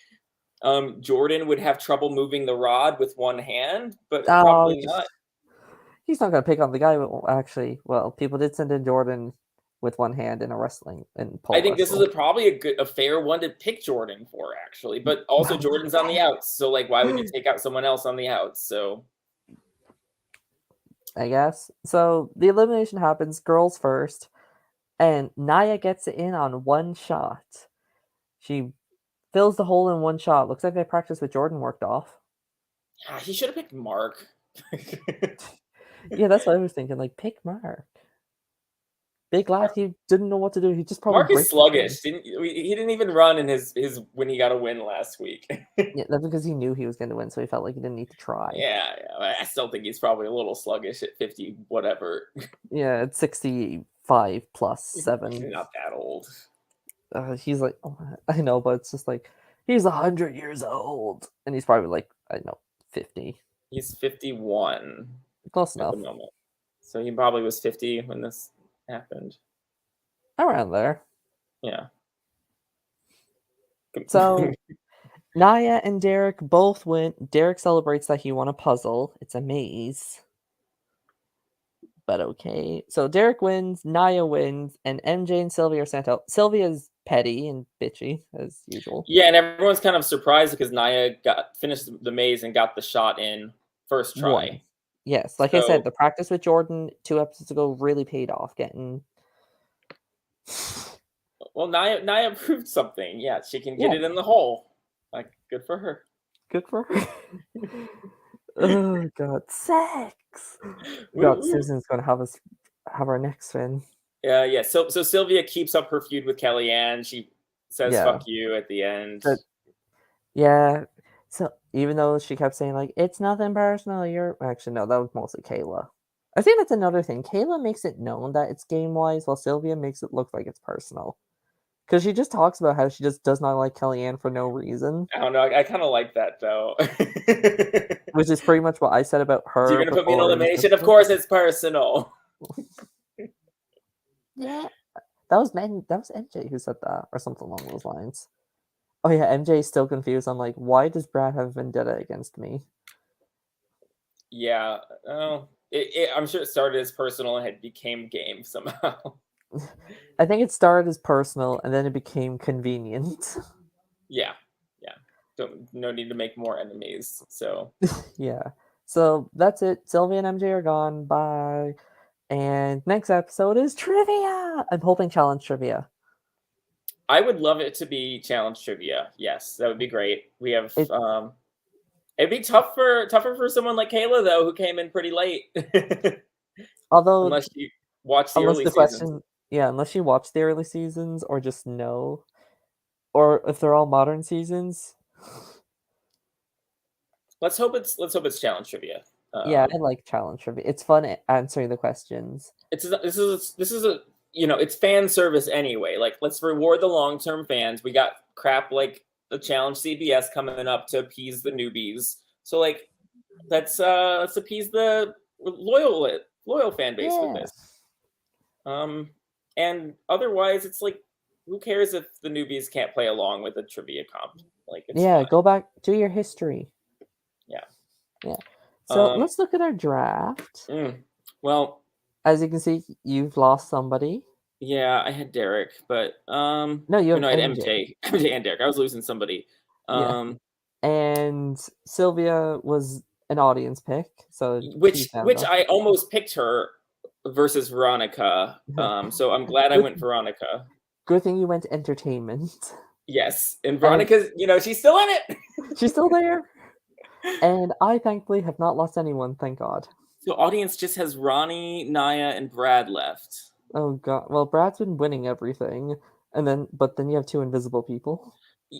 Jordan would have trouble moving the rod with one hand, but probably not. He's not going to pick on the guy. Actually, well, people did send in Jordan with one hand in a wrestling and pole. I think this is probably a fair one to pick Jordan for, actually. But also Jordan's on the outs, so why would you take out someone else on the outs? So I guess. So the elimination happens, girls first, and Naya gets it in on one shot. She fills the hole in one shot. Looks like they practiced with Jordan worked off. Yeah, he should have picked Mark. Yeah, that's what I was thinking. Pick Mark. Big lad, he didn't know what to do. He just probably Mark is sluggish. He didn't even run in his when he got a win last week. Yeah, that's because he knew he was going to win, so he felt like he didn't need to try. Yeah, I still think he's probably a little sluggish at 50, whatever. Yeah, at 65 plus 7. He's not that old. He's like, oh, I know, but it's just He's 100 years old, and he's probably like, I don't know, 50. He's 51 Close at the enough. moment. So he probably was 50 when this happened. Around there. Yeah. So Naya and Derek both win. Derek celebrates that he won a puzzle. It's a maze. But okay. So Derek wins, Naya wins, and MJ and Sylvia are sent out. Sylvia's petty and bitchy, as usual. Yeah, and everyone's kind of surprised because Naya finished the maze and got the shot in first One. try. Yes, like I So, said, the practice with Jordan 2 episodes ago really paid off. Getting well, Naya proved something. Yeah, she can get yeah, it in the hole. Like, good for her. good for her. Oh god, sex. Woo, God, woo. Susan's gonna have our next fin. Yeah. So Sylvia keeps up her feud with Kellyanne. She says Yeah, "fuck you" at the end. but yeah. So even though she kept saying like it's nothing personal, you're actually no, that was mostly Kayla. I think that's another thing. Kayla makes it known that it's game wise, while Sylvia makes it look like it's personal. Because she just talks about how she just does not like Kellyanne for no reason, I don't know. I kind of like that though. which is pretty much what I said about So you're her gonna put me in before this elimination? Of episode. course, it's personal. Yeah, that was MJ who said that, or something along those lines. Oh yeah, MJ is still confused. I'm like, why does Brad have vendetta against me? Yeah. Oh, I'm sure it started as personal and it became game somehow. I think it started as personal and then it became convenient. Yeah. No need to make more enemies. So Yeah. So that's it. Sylvia and MJ are gone. Bye. And next episode is trivia. I'm hoping challenge trivia. I would love it to be challenge trivia. Yes, that would be great. We have It, it'd be tougher for someone like Kayla though, who came in pretty late. although Unless you watch the unless early the seasons. question, yeah, unless you watch the early seasons or just know, or if they're all modern seasons, Let's hope it's challenge trivia. yeah, I like challenge trivia. It's fun answering the questions. This is a it's fan service anyway. Like let's reward the long term fans. We got crap like the challenge CBS coming up to appease the newbies. So like let's appease the loyal fan base with Yeah. this. And otherwise it's like who cares if the newbies can't play along with a trivia comp? Like it's Yeah, fine. go back to your history. Yeah. Yeah. So Um let's look at our draft. well, As you can see, you've lost somebody. yeah, I had Derek, but No, you or have no, I had MJ. MJ and Derek. I was losing somebody. Yeah. Um And Sylvia was an audience pick, so she's down which though. I almost picked her versus Veronica. So I'm glad I good, went Veronica. good thing you went to entertainment. Yes, and And Veronica's, she's still in it. she's still there. And I thankfully have not lost anyone, thank God. So audience just has Ronnie, Naya, and Brad left. Oh God. Well, Brad's been winning everything. But then you have two invisible people.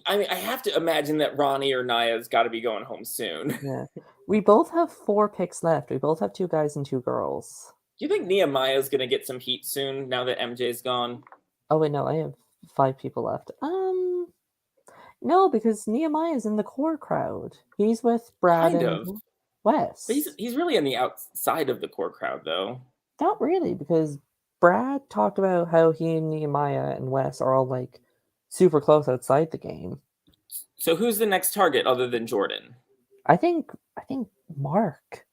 I mean, I have to imagine that Ronnie or Naya's got to be going home soon. Do Yeah. We both have 4 picks left. We both have 2 guys and 2 girls. you think Nehemiah's gonna get some heat soon now that MJ's gone? Oh wait, no, I have 5 people left. No, because Nehemiah's in the core crowd. He's with Brad Kind and of, but Wes. he's really on the outside of the core crowd though. Not really, because Brad talked about how he and Nehemiah and Wes are all like super close outside the game. So who's the next target other than Jordan? I think Mark.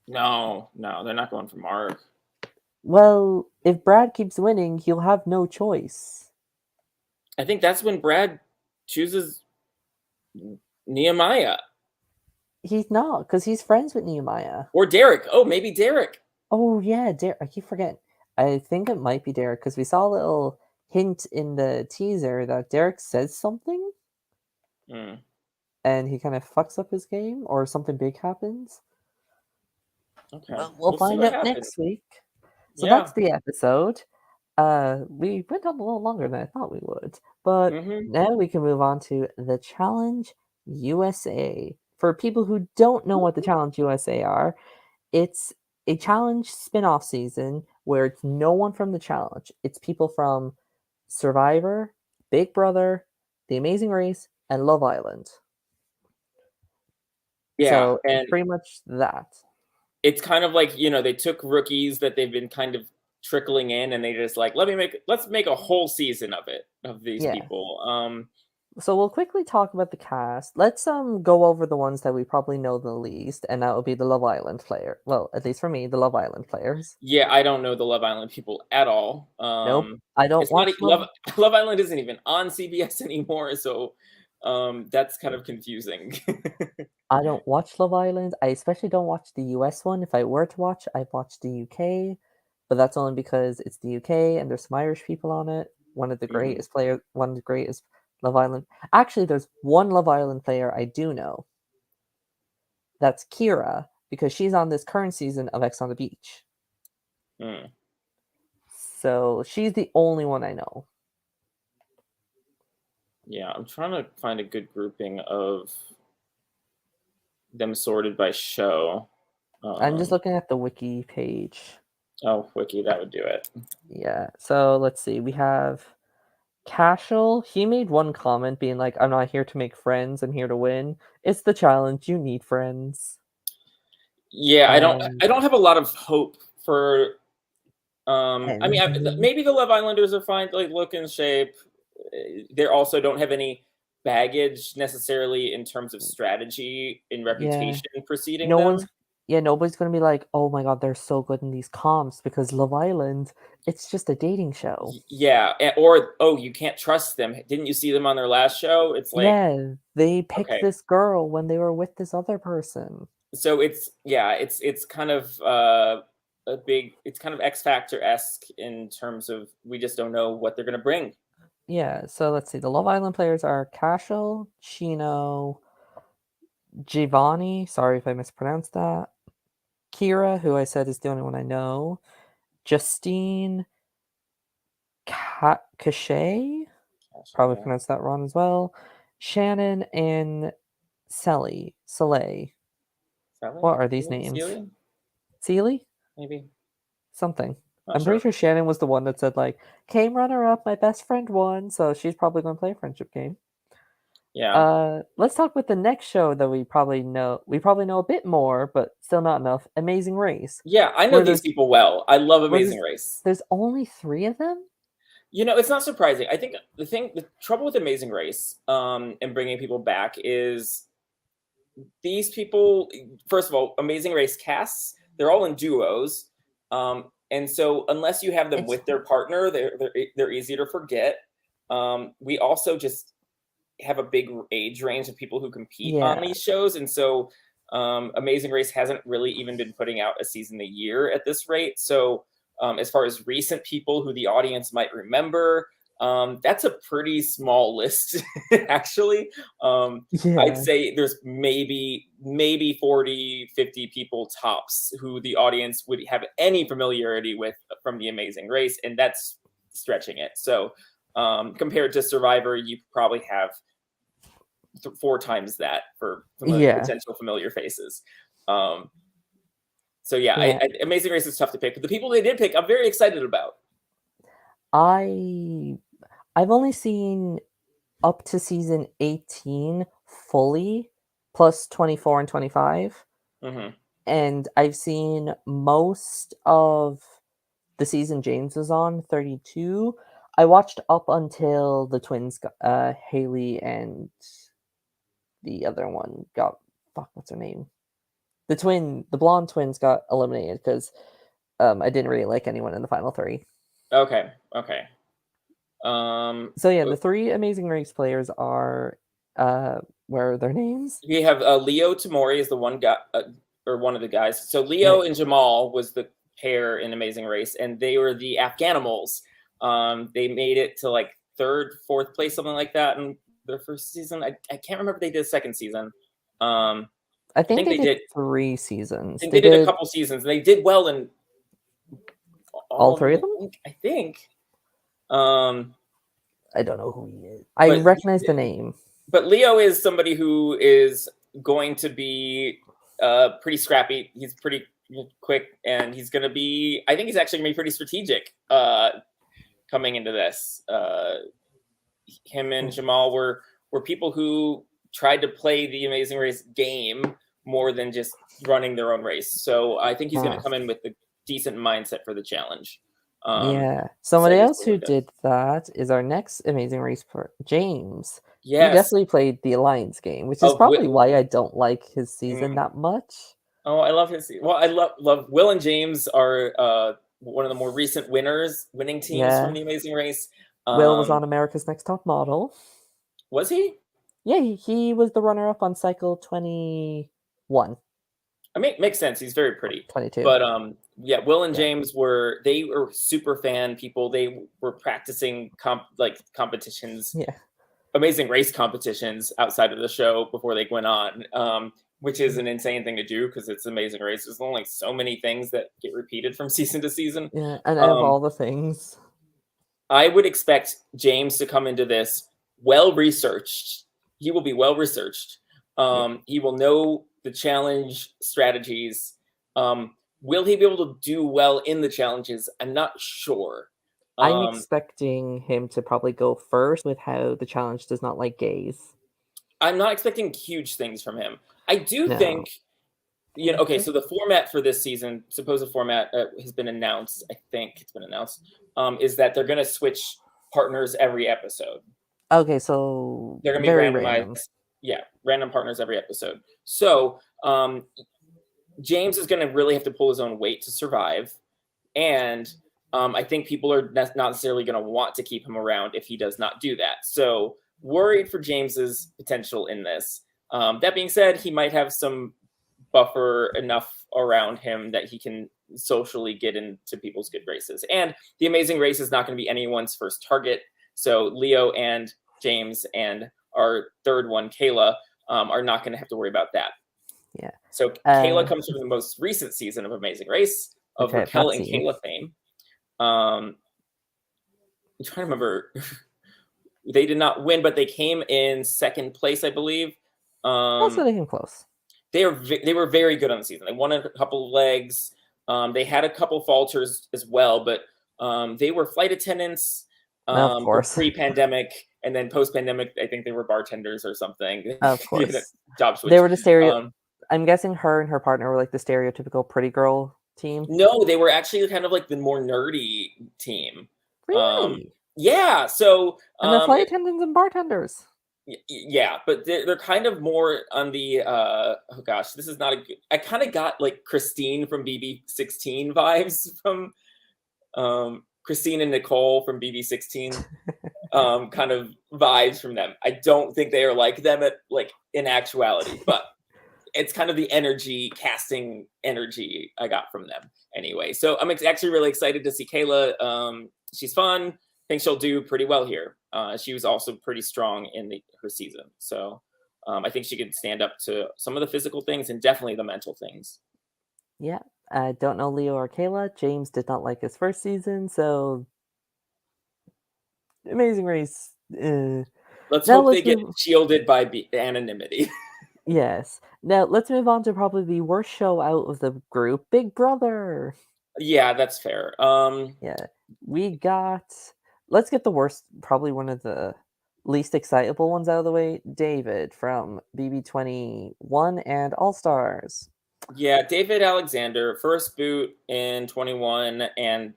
No, they're not going for Mark. Well, if Brad keeps winning, he'll have no choice. I think that's when Brad chooses Nehemiah He's not, because he's friends with Nehemiah. or Derek. Oh, maybe Derek. Oh yeah, Derek. I keep forgetting. I think it might be Derek because we saw a little hint in the teaser that Derek says something Hmm. and he kind of fucks up his game or something big happens. Okay, Well, we'll see find what out happens. next week. So Yeah. that's the episode. We went on a little longer than I thought we would, but now we can move on to the Challenge USA. For people who don't know what the Challenge USA are, it's a challenge spin-off season where it's no one from the challenge. It's people from Survivor, Big Brother, The Amazing Race, and Love Island. Yeah, So it's and pretty much that. it's kind of like, they took rookies that they've been kind of trickling in, and they just like, let's make a whole season of these Yeah. people. So we'll quickly talk about the cast. Let's go over the ones that we probably know the least, and that would be the Love Island player. Well, at least for me, the Love Island players. Yeah, I don't know the Love Island people at all. Nope, I don't It's not watch Love Love Island isn't even on CBS anymore, so that's kind of confusing. I don't watch Love Island. I especially don't watch the US one. If I were to watch, I'd watch the UK, but that's only because it's the UK and there's some Irish people on it. Mhm. One of the greatest Love Island. Actually, there's one Love Island player I do know. That's Kira, because she's on this current season of X on the Beach. Mm. So she's the only one I know. Yeah, I'm trying to find a good grouping of them sorted by show. I'm just Um, looking at the wiki page. oh, Wiki, that would do it. Yeah. So let's see. We have Cashel. He made one comment being like, "I'm not here to make friends. I'm here to win. It's the challenge. You need friends." Yeah, Um, I don't have a lot of hope for. I mean, and maybe the Love Islanders are fine, like look and shape. They also don't have any baggage necessarily in terms of strategy and yeah, reputation preceding no one's them. nobody's gonna be like, "Oh my god, they're so good in these comps," because Love Island, it's just a dating show. Yeah, or oh, you can't trust them. Didn't you see them on their last show? It's like, Yeah, they picked okay, this girl when they were with this other person. so it's kind of it's kind of X Factor esque in terms of we just don't know what they're gonna bring. Yeah, so let's see. The Love Island players are Cashel, Chino, Giovanni, sorry if I mispronounced that, Kira, who I said is the only one I know, Justine Cachet, probably Yeah, pronounced that wrong as well, Shannon, and Sally. Soleil. Sally, What are these names? Celia, Sealy? maybe. Something. Not I'm pretty sure. sure Shannon was the one that said, like, came runner up, my best friend won, so she's probably going to play a friendship game. Yeah. Let's talk with the next show that we probably know. We probably know a bit more, but still not enough. Amazing Race, Yeah, I know where these there's people well. I love where Amazing Race. there's only 3 of them? It's not surprising. I think the trouble with Amazing Race, and bringing people back is these people. First of all, Amazing Race casts, they're all in duos, and so unless you have them It's with their partner, they're easy to forget. We also just have a big age range of people who compete on yeah. these shows, and so Amazing Race hasn't really even been putting out a season a year at this rate. So as far as recent people who the audience might remember, that's a pretty small list, actually. I'd Yeah. say there's maybe 40, 50 people tops who the audience would have any familiarity with from the Amazing Race, and that's stretching it. So compared to Survivor, you probably have 4 times that for Yeah. potential familiar faces. Um, so yeah, Yeah. Amazing Race is tough to pick, but the people they did pick, I'm very excited about. I I've only seen up to season 18 fully, plus 24 and 25, Hmm. and I've seen most of the season James was on, 32. I watched up until the twins got, Haley and the other one got, fuck, what's her name? The blonde twins got eliminated because I didn't really like anyone in the final 3. Okay, okay. Um, So yeah, the 3 Amazing Race players are, where are their names? we have Leo Tamori is the one guy, or one of the guys. So Yeah, Leo and Jamal was the pair in Amazing Race, and they were the Afghanimals. They made it to like third, fourth place, something like that, in their first season. I can't remember if they did a second season. Um, I I think think they they did did. I 3 seasons. think They they did a did couple seasons. And they did well in all all of 3 them. of them? I think. Um, I don't know who he is. I but recognize the name. but Leo is somebody who is going to be pretty scrappy. He's pretty quick, and he's going to be. I think he's actually going to be pretty strategic coming into this. Him and Jamal were were people who tried to play the Amazing Race game more than just running their own race. So I think he's going to come in with a decent mindset for the challenge. Somebody else who did that is our next Amazing Race James. Yes. He definitely played the Alliance game, which is probably why I don't like his season that much. Oh, I love his. Well, I love Will and James are one of the more recent winning teams from the Amazing Race. Will was on America's Next Top Model. Was he? Yeah, he was the runner-up on cycle 21. I mean, makes sense. He's very pretty. 22. But Will and James were super fan people. They were practicing competitions. Yeah. Amazing Race competitions outside of the show before they went on, which is an insane thing to do because it's Amazing Race. There's only so many things that get repeated from season to season. Yeah, and out of all the things, I would expect James to come into this well-researched. He will be well-researched. He will know the challenge strategies. Will he be able to do well in the challenges? I'm not sure. I'm expecting him to probably go first with how the challenge does not like gays. I'm not expecting huge things from him. I do think, okay, so the format for this season, supposed format has been announced. I think it's been announced, is that they're going to switch partners every episode. Okay, so they're going to be randomized. Random. Yeah, random partners every episode. So James is going to really have to pull his own weight to survive. And I think people are not necessarily going to want to keep him around if he does not do that. So worried for James's potential in this. That being said, he might have some buffer enough around him that he can socially get into people's good races. And the Amazing Race is not going to be anyone's first target. So Leo and James and our third one, Kayla, are not going to have to worry about that. Yeah. So Kayla comes from the most recent season of Amazing Race of Raquel and Kayla fame. I'm trying to remember. They did not win, but they came in second place, I believe. Also, they came close. They were very good on the season. They won a couple of legs. They had a couple falters as well, but they were flight attendants. Of course. Pre-pandemic, and then post-pandemic, I think they were bartenders or something. Of course. Job switch. They were the I'm guessing her and her partner were like the stereotypical pretty girl team. No, they were actually kind of like the more nerdy team. Really? Yeah. So and they're flight attendants and bartenders. Yeah, but they're kind of more on the oh gosh, this is not a good. I kind of got like Christine from BB16 vibes from Christine and Nicole from BB16 kind of vibes from them. I don't think they are like them in actuality, but it's kind of the casting energy I got from them anyway. So I'm actually really excited to see Kayla. She's fun. I think she'll do pretty well here. She was also pretty strong in her season. So I think she could stand up to some of the physical things and definitely the mental things. Yeah. I don't know Leo or Kayla. James did not like his first season, so Amazing Race. Let's hope they get shielded by anonymity. Yes. Now let's move on to probably the worst show out of the group, Big Brother. Yeah, that's fair. Yeah, let's get the worst, probably one of the least excitable ones out of the way. David from BB21 and All Stars. Yeah, David Alexander, first boot in 21, and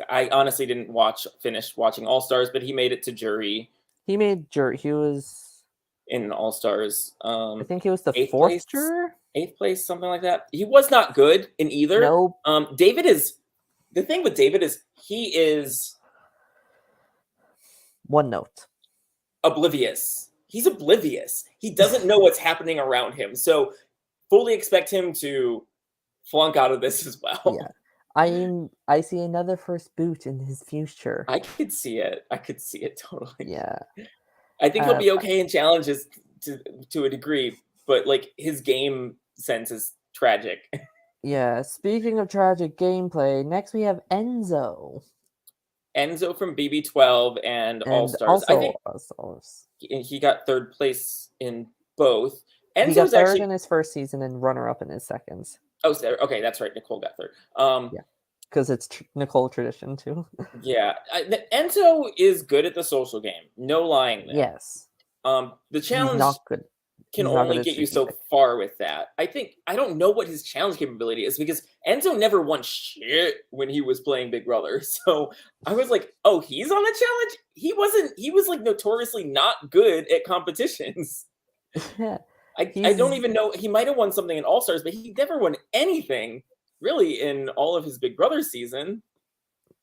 I honestly didn't finish watching All Stars, but he made it to jury. He made jury. He was in All Stars. I think he was the fourth juror? 8th place, something like that. He was not good in either. Nope. The thing with David is he is one note. Oblivious. He's oblivious. He doesn't know what's happening around him. So fully expect him to flunk out of this as well. Yeah. I see another first boot in his future. I could see it. Totally. Yeah. I think he'll be okay in challenges to a degree, but his game sense is tragic. Yeah. Speaking of tragic gameplay, next we have Enzo. Enzo from BB12 and All Stars. I think he got 3rd place in both. He got 3rd in his first season and runner-up in his seconds. Oh, okay, that's right. Nicole got 3rd. Yeah, because it's Nicole tradition too. Yeah, Enzo is good at the social game. No lying there. Yes. The He's challenge not good. can He's not good only at get you so strategic. far with that. I don't know what his challenge capability is because Enzo never won shit when he was playing Big Brother. So I was like, oh, he's on the challenge? He was like notoriously not good at competitions. Yeah, I don't he's even know, he might have won something in All Stars, but he never won anything really in all of his Big Brother season.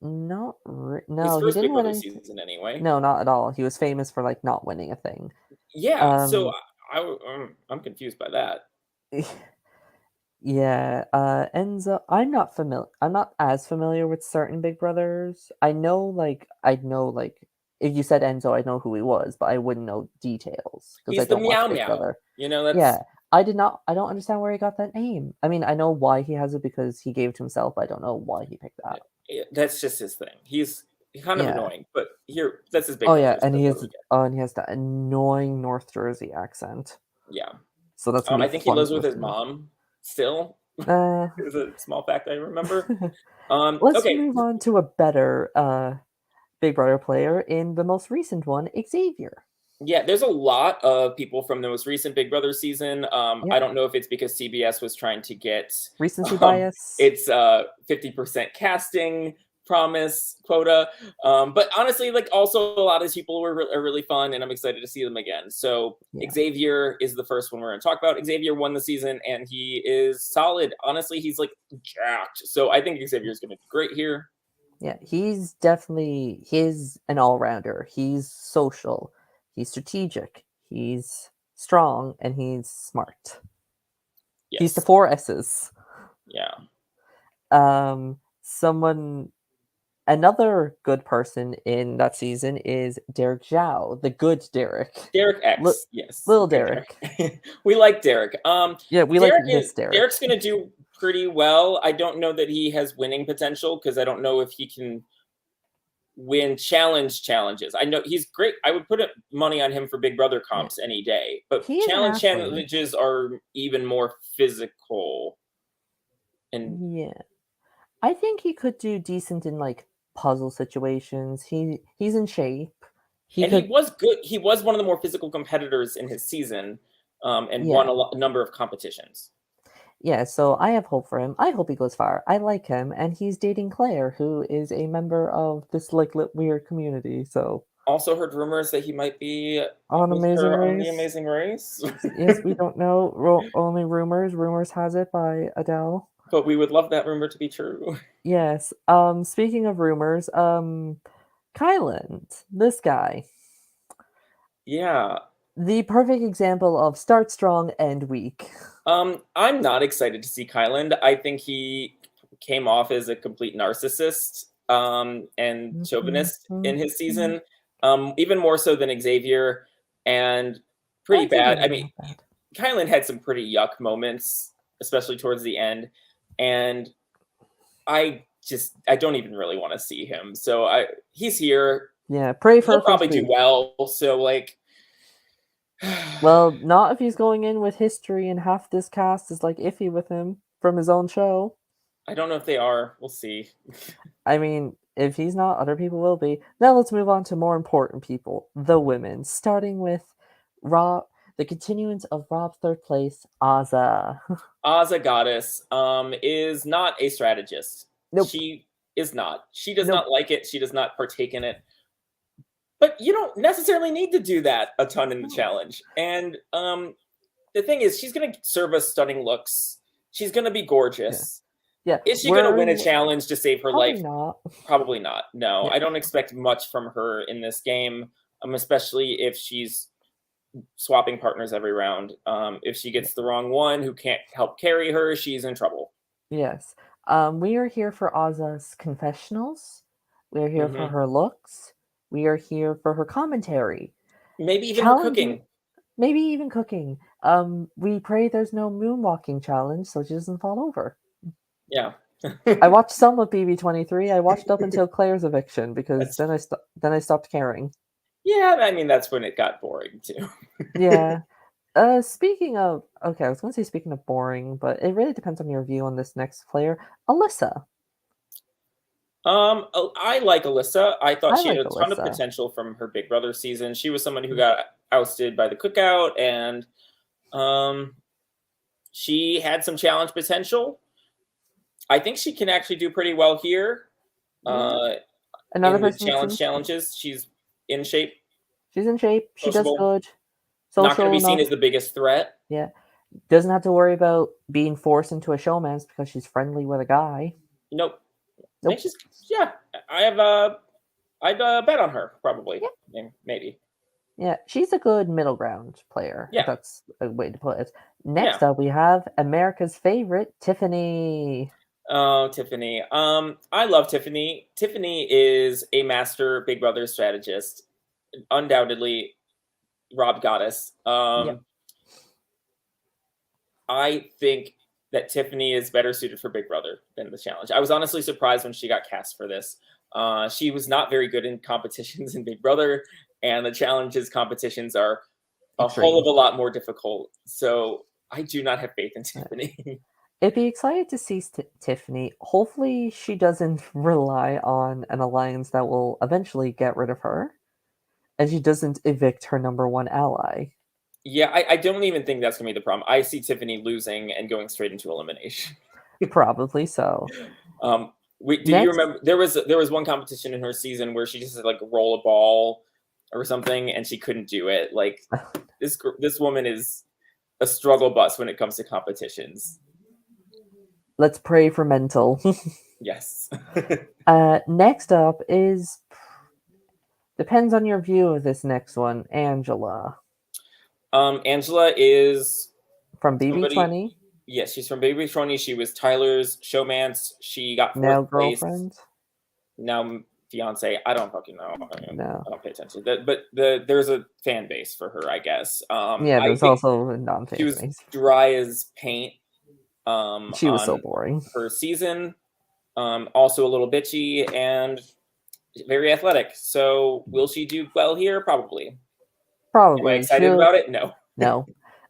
His no, he first didn't Big win Brother anything. season anyway. No, not at all. He was famous for like not winning a thing. Yeah, so Um, I'm confused by that. yeah, Enzo. I'm not as familiar with certain Big Brothers. I know like if you said Enzo, I know who he was, but I wouldn't know details because I He's the don't watch meow Big meow. Brother. You know, that's Yeah, I did not. I don't understand where he got that name. I mean, I know why he has it because he gave it to himself. I don't know why he picked that. that's just his thing. He's kind of Yeah. annoying, but here that's his Big Oh Brother, yeah, so that's what we get. and he has that annoying North Jersey accent. Yeah. So that's gonna I be think he fun lives to with his listen to. mom still. Uh, Is a small fact I remember. let's Okay. move on to a better Big Brother player in the most recent one, Xavier. Yeah, there's a lot of people from the most recent Big Brother season. I Yep. don't know if it's because CBS was trying to get Recency um, bias. its 50% casting promise quota, but honestly, like also a lot of these people are really fun, and I'm excited to see them again. So Yeah. Xavier is the first one we're going to talk about. Xavier won the season, and he is solid. Honestly, he's like jacked. So I think Xavier is going to be great here. Yeah, he's an all-rounder. He's social, he's strategic, he's strong, and he's smart. He's the Yes. four S's. Yeah. Someone Another good person in that season is Derek Zhao, the good Derek. Derek Li- X, yes, Little good Derek. Derek. We like Derek. Yeah, we like this Derek's Derek. gonna do pretty well. I don't know that he has winning potential because I don't know if he can win challenges. I know he's great. I would put money on him for Big Brother Yeah. comps any day, but He is an athlete. challenges are even more physical. And Yeah. I think he could do decent in like puzzle situations. He's in shape. He he could was good. He was one of the more physical competitors in his season, and won yeah. a number of competitions. Yeah, so I have hope for him. I hope he goes far. I like him, and he's dating Claire, who is a member of this like weird community. So Also heard rumors that he might be on with Amazing her on The Race, Amazing Race. yes, we don't know. Only rumors. Rumors has it by Adele. But we would love that rumor to be true. Yes. Speaking of rumors, Kyland, this guy, Yeah. the perfect example of start strong, end weak. I'm not excited to see Kyland. I think he came off as a complete narcissist and chauvinist in his season, even more so than Xavier, and pretty Xavier bad. I was mean, not bad. Kyland had some pretty yuck moments, especially towards the end, and I don't even really want to see him. So he's here. Yeah, pray for He'll our first probably do week. well. So like, Well, not if he's going in with history and half this cast is like iffy with him from his own show. I don't know if they are. We'll see. I mean, if he's not, other people will be. Now let's move on to more important people, the women, starting with Rob, the continuance of Rob's third place, Aza. Aza Goddess is not a strategist. Nope, She is not. She does nope. not like it. She does not partake in it. But you don't necessarily need to do that a ton in the challenge. And the thing is, she's going to serve us stunning looks. She's going to be gorgeous. Yeah, Is she going to win a challenge to save her probably life? not. Probably not. No, Yeah. I don't expect much from her in this game, especially if she's swapping partners every round. If she gets the wrong one who can't help carry her, she's in trouble. Yes. We are here for Aza's confessionals. We are here for her looks. We are here for her commentary. Maybe even her Challenging, cooking. maybe even cooking. We pray there's no moonwalking challenge so she doesn't fall over. Yeah. I watched some of BB23. I watched up until Claire's eviction because That's then I stopped caring. Yeah, I mean that's when it got boring too. Yeah. Speaking of okay, I was going to say speaking of boring, but it really depends on your view on this next player, Alyssa. I like Alyssa. I thought I she had like a ton of Alyssa. potential from her Big Brother season. She was someone who got ousted by the cookout, and she had some challenge potential. I think she can actually do pretty well here. Another In the person challenges, she's in shape. She's in shape. She does Sociable. good. Not going to be Social seen enough. as the biggest threat. Yeah. Doesn't have to worry about being forced into a showman's because she's friendly with a guy. Nope. Nope. I'd bet on her, probably. Yeah. Maybe. Yeah, she's a good middle ground player. Yeah. If that's a way to put it. Next up, we have America's favorite, Tiffany. Oh, Tiffany. I love Tiffany. Tiffany is a master Big Brother strategist. Undoubtedly, Rob Goddess. Yep. I think that Tiffany is better suited for Big Brother than the challenge. I was honestly surprised when she got cast for this. She was not very good in competitions in Big Brother, and the challenges competitions are a whole of a lot more difficult. So I do not have faith in Tiffany. It'd be excited to see Tiffany. Hopefully she doesn't rely on an alliance that will eventually get rid of her, and she doesn't evict her number one ally. Yeah, I don't even think that's going to be the problem. I see Tiffany losing and going straight into elimination. Probably so. Do you remember there was one competition in her season where she just had, like, roll a ball or something and she couldn't do it? Like, this woman is a struggle bus when it comes to competitions. Let's pray for mental. Yes. Next up is, depends on your view of this next one, Angela. Angela is from BB20. Yes, she's from BB20. She was Tyler's showmance. She got now fourth place. girlfriend. Now fiance. I don't fucking know. No. I don't pay attention. But there's a fan base for her, I guess. There's also a non-fan she was base. Dry as paint. She was so boring. Her season. Also a little bitchy and very athletic. So will she do well here? Probably. Probably. Am I excited about it? No. No.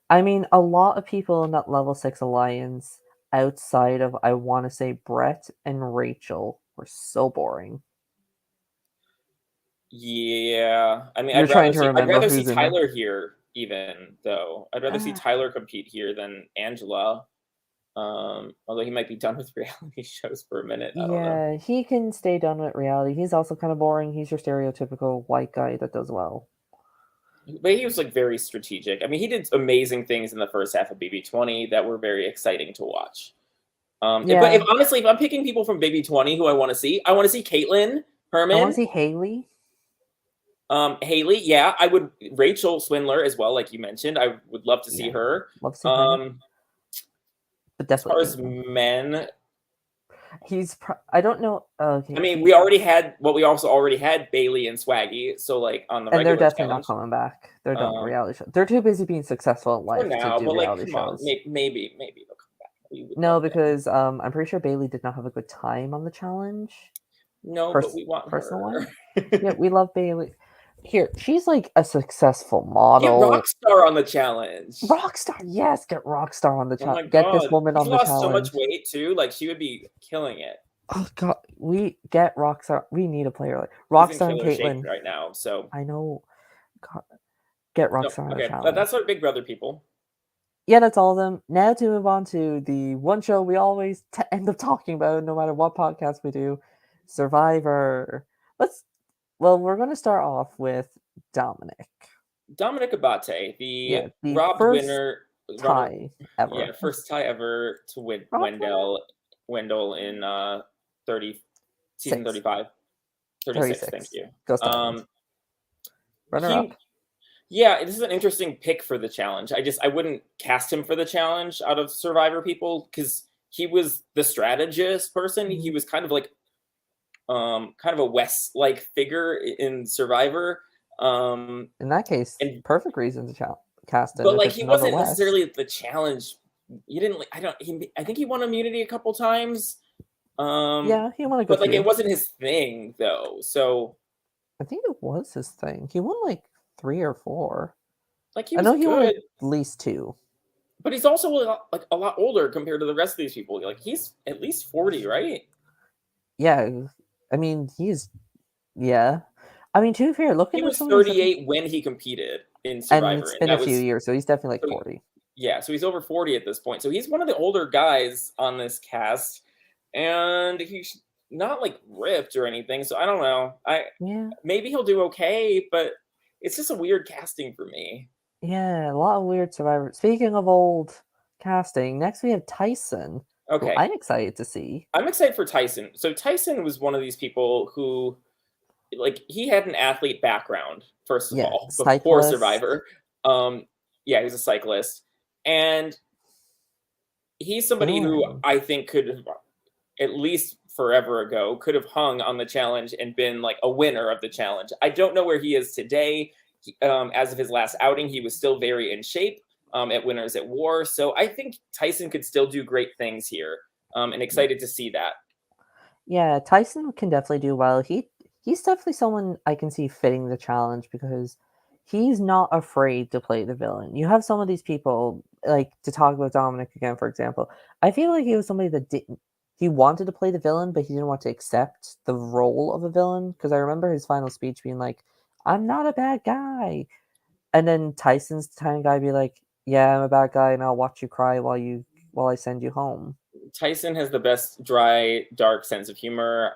I mean, a lot of people in that level 6 alliance outside of, I want to say, Brett and Rachel were so boring. Yeah. I mean, I'd rather see Tyler here, even, though. I'd rather see Tyler compete here than Angela. Although he might be done with reality shows for a minute. I don't know. He can stay done with reality. He's also kind of boring. He's your stereotypical white guy that does well. But he was, like, very strategic. I mean, he did amazing things in the first half of BB20 that were very exciting to watch. But honestly, if I'm picking people from BB20 who I want to see Caitlin Herman. I want to see Haley. Haley, yeah, I would. Rachel Swindler as well, like you mentioned. I would love to see her. Love to see her. But definitely. As far as men, I don't know. Okay. I mean, we also already had Bailey and Swaggy, so, like, on the regular and they're definitely challenge. Not coming back. They're done with reality shows. They're too busy being successful in life now, to do reality come shows. On, maybe they'll come back. No, because I'm pretty sure Bailey did not have a good time on the challenge. No, but we want personal her. One. Yeah, we love Bailey. Here, she's like a successful model. Get Rockstar on the challenge. Rockstar, yes, get Rockstar on the challenge. Oh get this woman on the challenge. She lost so much weight too. Like, she would be killing it. Oh God, we get Rockstar. We need a player like Rockstar and Caitlyn right now. So I know. God, get Rockstar on the challenge. That's our Big Brother people. Yeah, that's all of them. Now to move on to the one show we always end up talking about, no matter what podcast we do, Survivor. We're going to start off with Dominic Abate, the robbed first winner. Tie ever. Yeah, first tie ever to win Wendell in season 35. 36, thank you. Runner-up. Yeah, this is an interesting pick for the challenge. I wouldn't cast him for the challenge out of Survivor people because he was the strategist person. Mm-hmm. He was kind of like a Wes-like figure in Survivor. In that case, perfect reason to cast him. But, like, he wasn't necessarily the challenge. You didn't. I think he won immunity a couple times. He won a good. But, like, it wasn't his thing though. So I think it was his thing. He won like 3 or 4. Like, he won at least 2. But he's also a lot older compared to the rest of these people. Like, he's at least 40, right? Yeah, I mean, he's. Yeah, I mean, to be fair, he was 38 when he competed. in And Survivor, it's and been a that few was years, so he's definitely like so 40. yeah, so he's over 40 at this point. So he's one of the older guys on this cast, and he's not like ripped or anything. So I don't know. I Yeah. maybe he'll do okay, but it's just a weird casting for me. Yeah, a lot of weird Survivor. Speaking of old casting, next we have Tyson, who Okay, I'm excited to see. I'm excited for Tyson. So Tyson was one of these people who, like, he had an athlete background first of Yeah, all before cyclist. Survivor. Yeah, he was a cyclist, and he's somebody who Villain. I think could have, at least forever ago, could have hung on the challenge and been like a winner of the challenge. I don't know where he is today. As of his last outing, he was still very in shape at Winners at War. So I think Tyson could still do great things here, and excited to see that. Yeah, Tyson can definitely do well. He's definitely someone I can see fitting the challenge because he's not afraid to play the villain. You have some of these people, like to talk about Dominic again, for example. I feel like he was somebody that didn't he wanted to play the villain, but he didn't want to accept the role of a villain. Because I remember his final speech being like, "I'm not a bad guy," and then Tyson's the kind of guy be like, "Yeah, I'm a bad guy, and I'll watch you cry while I send you home." Tyson has the best dry, dark sense of humor.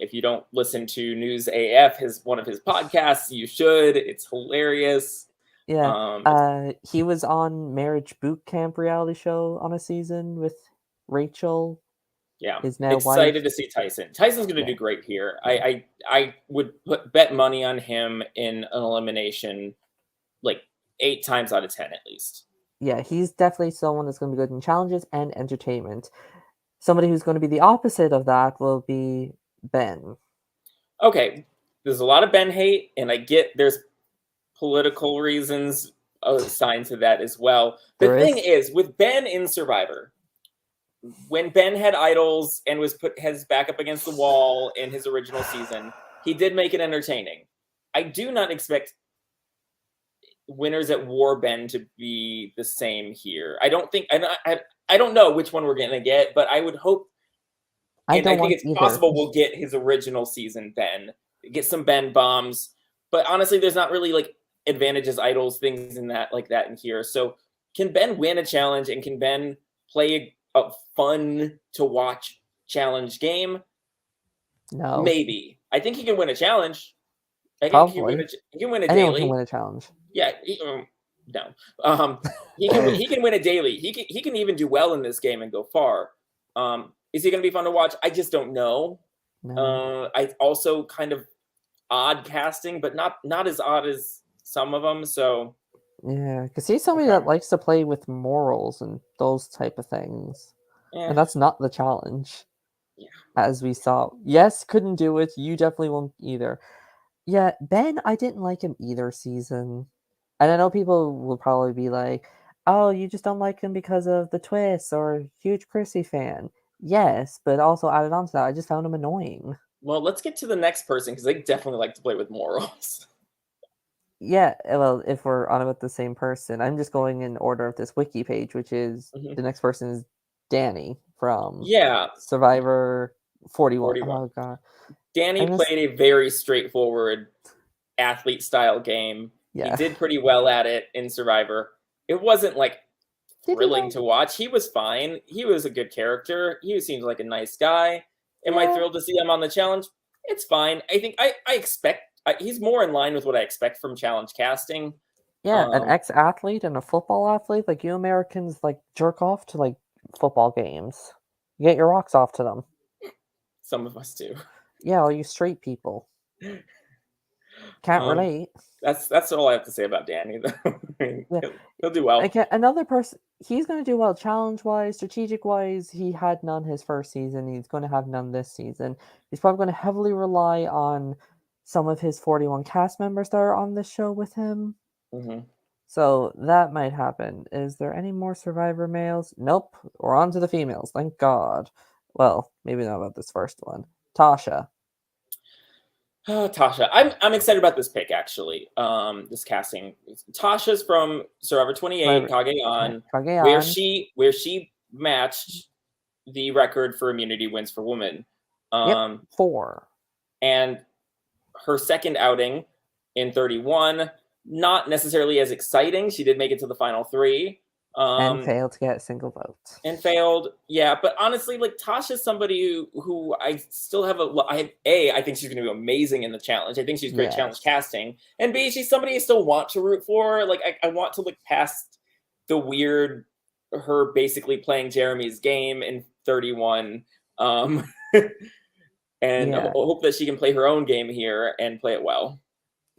If you don't listen to News AF, his one of his podcasts, you should. It's hilarious. Yeah, It's he was on Marriage Boot Camp reality show on a season with Rachel, Yeah, his now wife. excited to see Tyson. Tyson's going to Yeah, do great here. yeah, I would bet money on him in an elimination, like 8 times out of 10 at least. yeah. He's definitely someone that's going to be good in challenges and entertainment. Somebody who's going to be the opposite of that will be Ben. Okay, there's a lot of Ben hate, and I get there's political reasons assigned to that as well. The There thing is, is, with Ben in Survivor, when Ben had idols and was put his back up against the wall in his original season, he did make it entertaining. I do not expect Winners at War Ben to be the same here. I don't think I don't know which one we're gonna get, but I would hope, I and I don't think want it's either. possible we'll get his original season Ben, get some Ben bombs. But honestly, there's not really like advantages, idols, things in that like that in here. So can Ben win a challenge, and can Ben play a fun to watch challenge game? No, Maybe. I think he can win a challenge. I think probably he can win a anyone can daily. win a challenge. Yeah, no. He can win a daily. He can even do well in this game and go far. Is he going to be fun to watch? I just don't know. No, I also kind of odd casting, but not as odd as some of them. So yeah, because he's somebody okay, that likes to play with morals and those type of things, yeah, and that's not the challenge. yeah. As we saw. Yes, couldn't do it. You definitely won't either. Yeah, Ben, I didn't like him either season. And I know people will probably be like, oh, you just don't like him because of the twists or huge Chrissy fan. Yes, but also added on to that, I just found him annoying. Well, let's get to the next person because they definitely like to play with morals. Yeah, well, if we're on about the same person, I'm just going in order of this wiki page, which is Mhm. the next person is Danny from Yeah, Survivor 41. 41. Oh god. I Danny miss played a very straightforward athlete style game. He yeah. did pretty well at it in Survivor. It wasn't like Did he thrilling though? to watch. He was fine. He was a good character. He seems like a nice guy. Am I Yeah. thrilled to see him on the challenge? It's fine. I think I expect he's more in line with what I expect from challenge casting. Yeah, an Um, ex-athlete and a football athlete, like you Americans like jerk off to like football games. You get your rocks off to them. some of us do. Yeah, all you straight people. Can't Um, relate. that's all I have to say about Danny. Though. I mean, Yeah. he'll do well. Again, another person he's gonna do well challenge wise, strategic wise, he had none his first season, he's gonna have none this season. He's probably gonna heavily rely on some of his 41 cast members that are on this show with him. Hmm. So that might happen. Is there any more survivor males? Nope. We're on to the females. Thank God. Well, maybe not about this first one. Tasha. Oh, Tasha, I'm excited about this pick actually. This casting. Tasha's from Survivor 28, Survivor. Yeah, Kage, Kagayan. where she matched the record for immunity wins for women. Yep. Um, 4. and her second outing in 31, not necessarily as exciting. She did make it to the final 3. And failed to get a single vote. And failed, yeah. But honestly, like Tasha's somebody who I still have I think she's going to be amazing in the challenge. I think she's great challenge casting. And B, she's somebody I still want to root for. Like I want to look past the weird, her basically playing Jeremy's game in 31. And hope that she can play her own game here and play it well.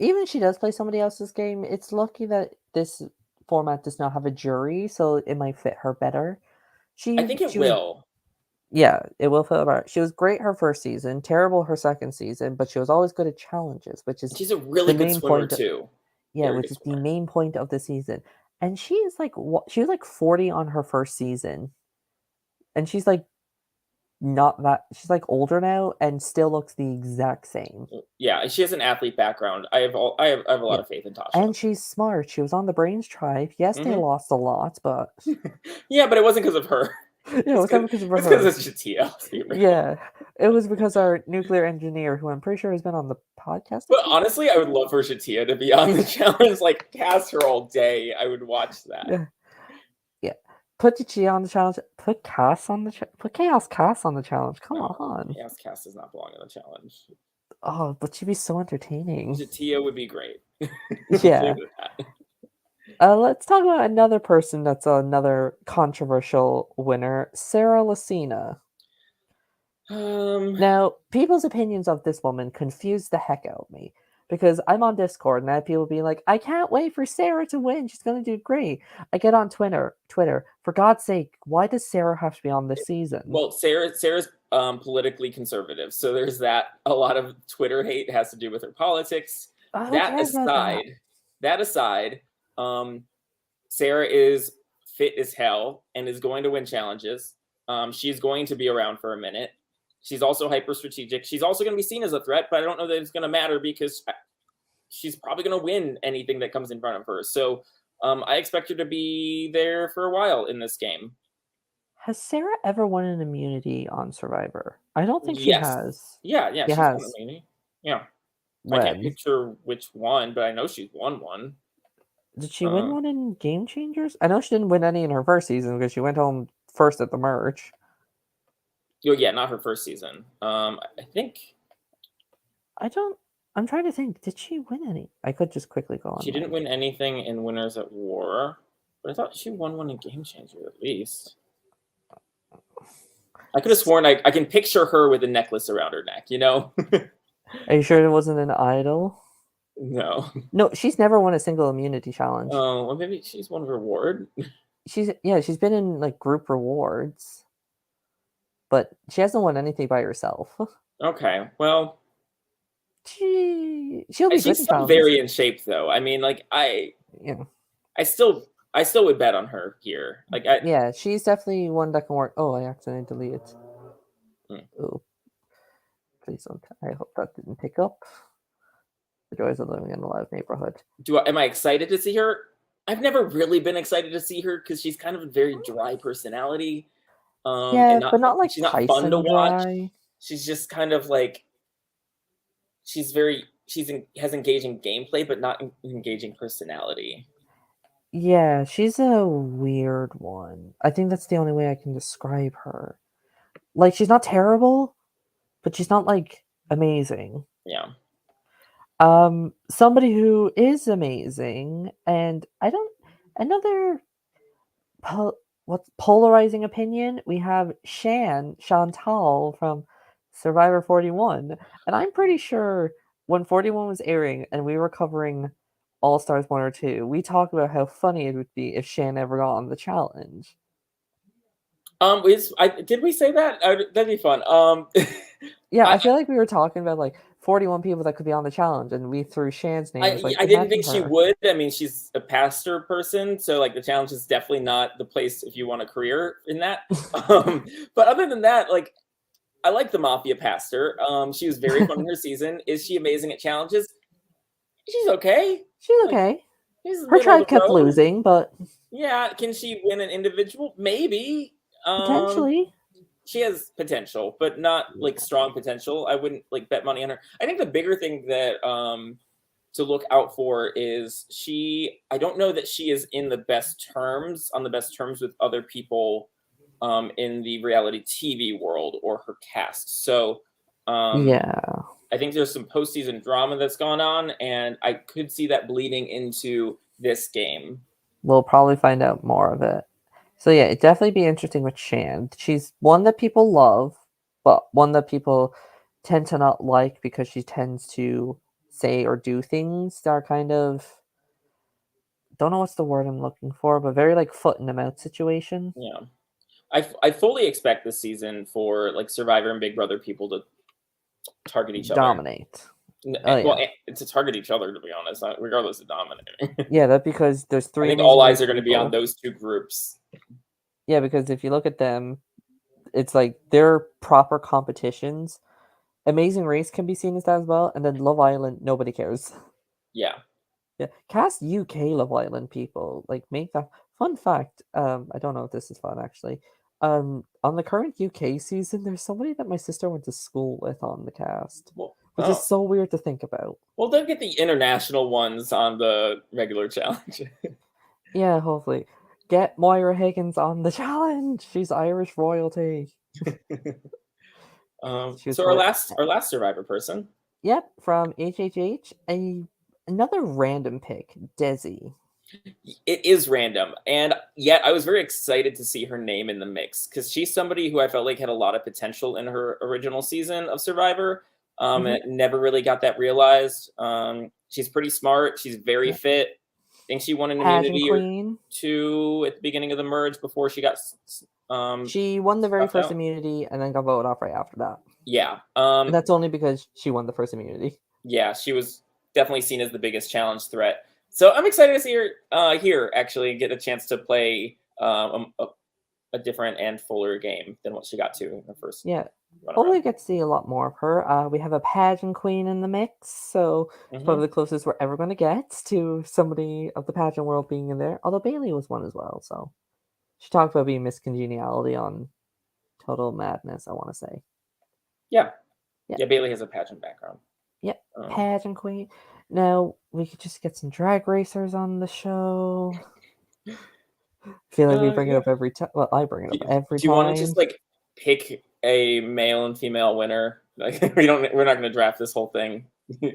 Even if she does play somebody else's game, it's lucky that this format does not have a jury, so it might fit her better. I think it will. Yeah, it will fit her. She was great her first season, terrible her second season, but she was always good at challenges, which is she's a really good swimmer too. Yeah, which is the main point of the season. And she is like, she was like 40 on her first season, and she's like not that, she's like older now and still looks the exact same. Yeah, she has an athlete background. I have a lot of faith in Tasha. And she's smart. She was on the Brains tribe. Yes, they lost a lot, but yeah, but it wasn't because of her. Yeah, it wasn't because of her. It's because of Shatia. Yeah, it was because our nuclear engineer, who I'm pretty sure has been on the podcast. But honestly, I would love for Shatia to be on the challenge. Like, cast her all day. I would watch that. Yeah. Put Shatia on the challenge. Put Cass on the put Chaos Cass on the challenge. Come on. Chaos Cass does not belong in the challenge. Oh, but she'd be so entertaining. Shatia would be great. Yeah. Let's talk about another person that's another controversial winner, Sarah Lecena. Now, people's opinions of this woman confuse the heck out of me, because I'm on Discord and I have people being like, I can't wait for Sarah to win. She's going to do great. I get on Twitter, for God's sake, why does Sarah have to be on this season? Well, Sarah's politically conservative, so there's that. A lot of Twitter hate has to do with her politics. That aside, Sarah is fit as hell and is going to win challenges. She's going to be around for a minute. She's also hyper strategic. She's also going to be seen as a threat, but I don't know that it's going to matter because she's probably going to win anything that comes in front of her. So I expect her to be there for a while in this game. Has Sarah ever won an immunity on Survivor? I don't think she has. Yeah, she has. Won an immunity. Yeah. When? I can't picture which one, but I know she's won one. Did she win one in Game Changers? I know she didn't win any in her first season because she went home first at the merge. Oh, yeah, not her first season. I think. I'm trying to think. Did she win any? I could just quickly go on. She didn't win anything in Winners at War, but I thought she won one in Game Changer at least. I could have sworn I can picture her with a necklace around her neck, you know? Are you sure it wasn't an idol? No. No, she's never won a single immunity challenge. Oh, well, maybe she's won a reward. She's been in like group rewards, but she hasn't won anything by herself. Okay, well, she'll be. She's still very in shape, though. I mean, like I still would bet on her here. Like, she's definitely one that can work. Oh, I accidentally deleted. Oh, please don't. I hope that didn't pick up. The joys of living in a live neighborhood. Am I excited to see her? I've never really been excited to see her because she's kind of a very dry personality. But not like she's not Tyson fun to watch. dry. She's just kind of like has engaging gameplay, but not engaging personality. Yeah, she's a weird one. I think that's the only way I can describe her. Like, she's not terrible, but she's not like amazing. Yeah. Somebody who is amazing, and another polarizing opinion, we have Shan Chantal from Survivor 41, and I'm pretty sure when 41 was airing and we were covering All Stars 1 or 2, we talked about how funny it would be if Shan ever got on the challenge. Did we say that? That'd be fun. Yeah, I feel like we were talking about like 41 people that could be on the challenge, and we threw Shan's name. I didn't think she would. I mean, she's a pastor person, so like the challenge is definitely not the place if you want a career in that. But other than that, like I like the Mafia pastor. She was very fun in her season. Is she amazing at challenges? She's okay. She's okay. Her tribe kept losing, but yeah, can she win an individual? Maybe. Potentially. She has potential, but not like strong potential. I wouldn't like bet money on her. I think the bigger thing that to look out for is I don't know that she is on the best terms with other people in the reality TV world or her cast. So Yeah, I think there's some postseason drama that's gone on, and I could see that bleeding into this game. we'll probably find out more of it. So yeah, it'd definitely be interesting with Shan. She's one that people love, but one that people tend to not like because she tends to say or do things that are kind of, don't know what's the word I'm looking for, but very like foot in the mouth situation. Yeah. I fully expect this season for like Survivor and Big Brother people to target each other. Dominate. Oh yeah. Well, it's to target each other, to be honest, regardless of dominating. Yeah, that's because there's three. I think amazing all eyes race are going to be on people. those two groups. Yeah, because if you look at them, it's like they're proper competitions. Amazing Race can be seen as that as well, and then Love Island, nobody cares. Yeah. Yeah, cast UK Love Island people. Like, make that fun fact. I don't know if this is fun actually. On the current UK season, there's somebody that my sister went to school with on the cast, Well, which is so weird to think about. Well, they'll get the international ones on the regular challenge. Yeah, hopefully. Get Moira Higgins on the challenge. She's Irish royalty. So our last Survivor person. Yep, from HHH, another random pick, Desi. It is random, and yet I was very excited to see her name in the mix because she's somebody who I felt like had a lot of potential in her original season of Survivor. It never really got that realized. She's pretty smart. She's very fit. I think she won an immunity or two at the beginning of the merge before she got. She won the very first immunity and then got voted off right after that. Yeah. And that's only because she won the first immunity. Yeah, she was definitely seen as the biggest challenge threat. So I'm excited to see her here actually get a chance to play a different and fuller game than what she got to in her first. Yeah. Hopefully we get to see a lot more of her. We have a pageant queen in the mix, so it's probably the closest we're ever going to get to somebody of the pageant world being in there. Although Bailey was one as well, so she talked about being Miss Congeniality on Total Madness, I want to say. Yeah, Bailey has a pageant background. Yep, pageant queen. Now we could just get some drag racers on the show. I feel like we bring it up every time. Well, I bring it up every time. Do you want to just like pick a male and female winner? Like we're not going to draft this whole thing.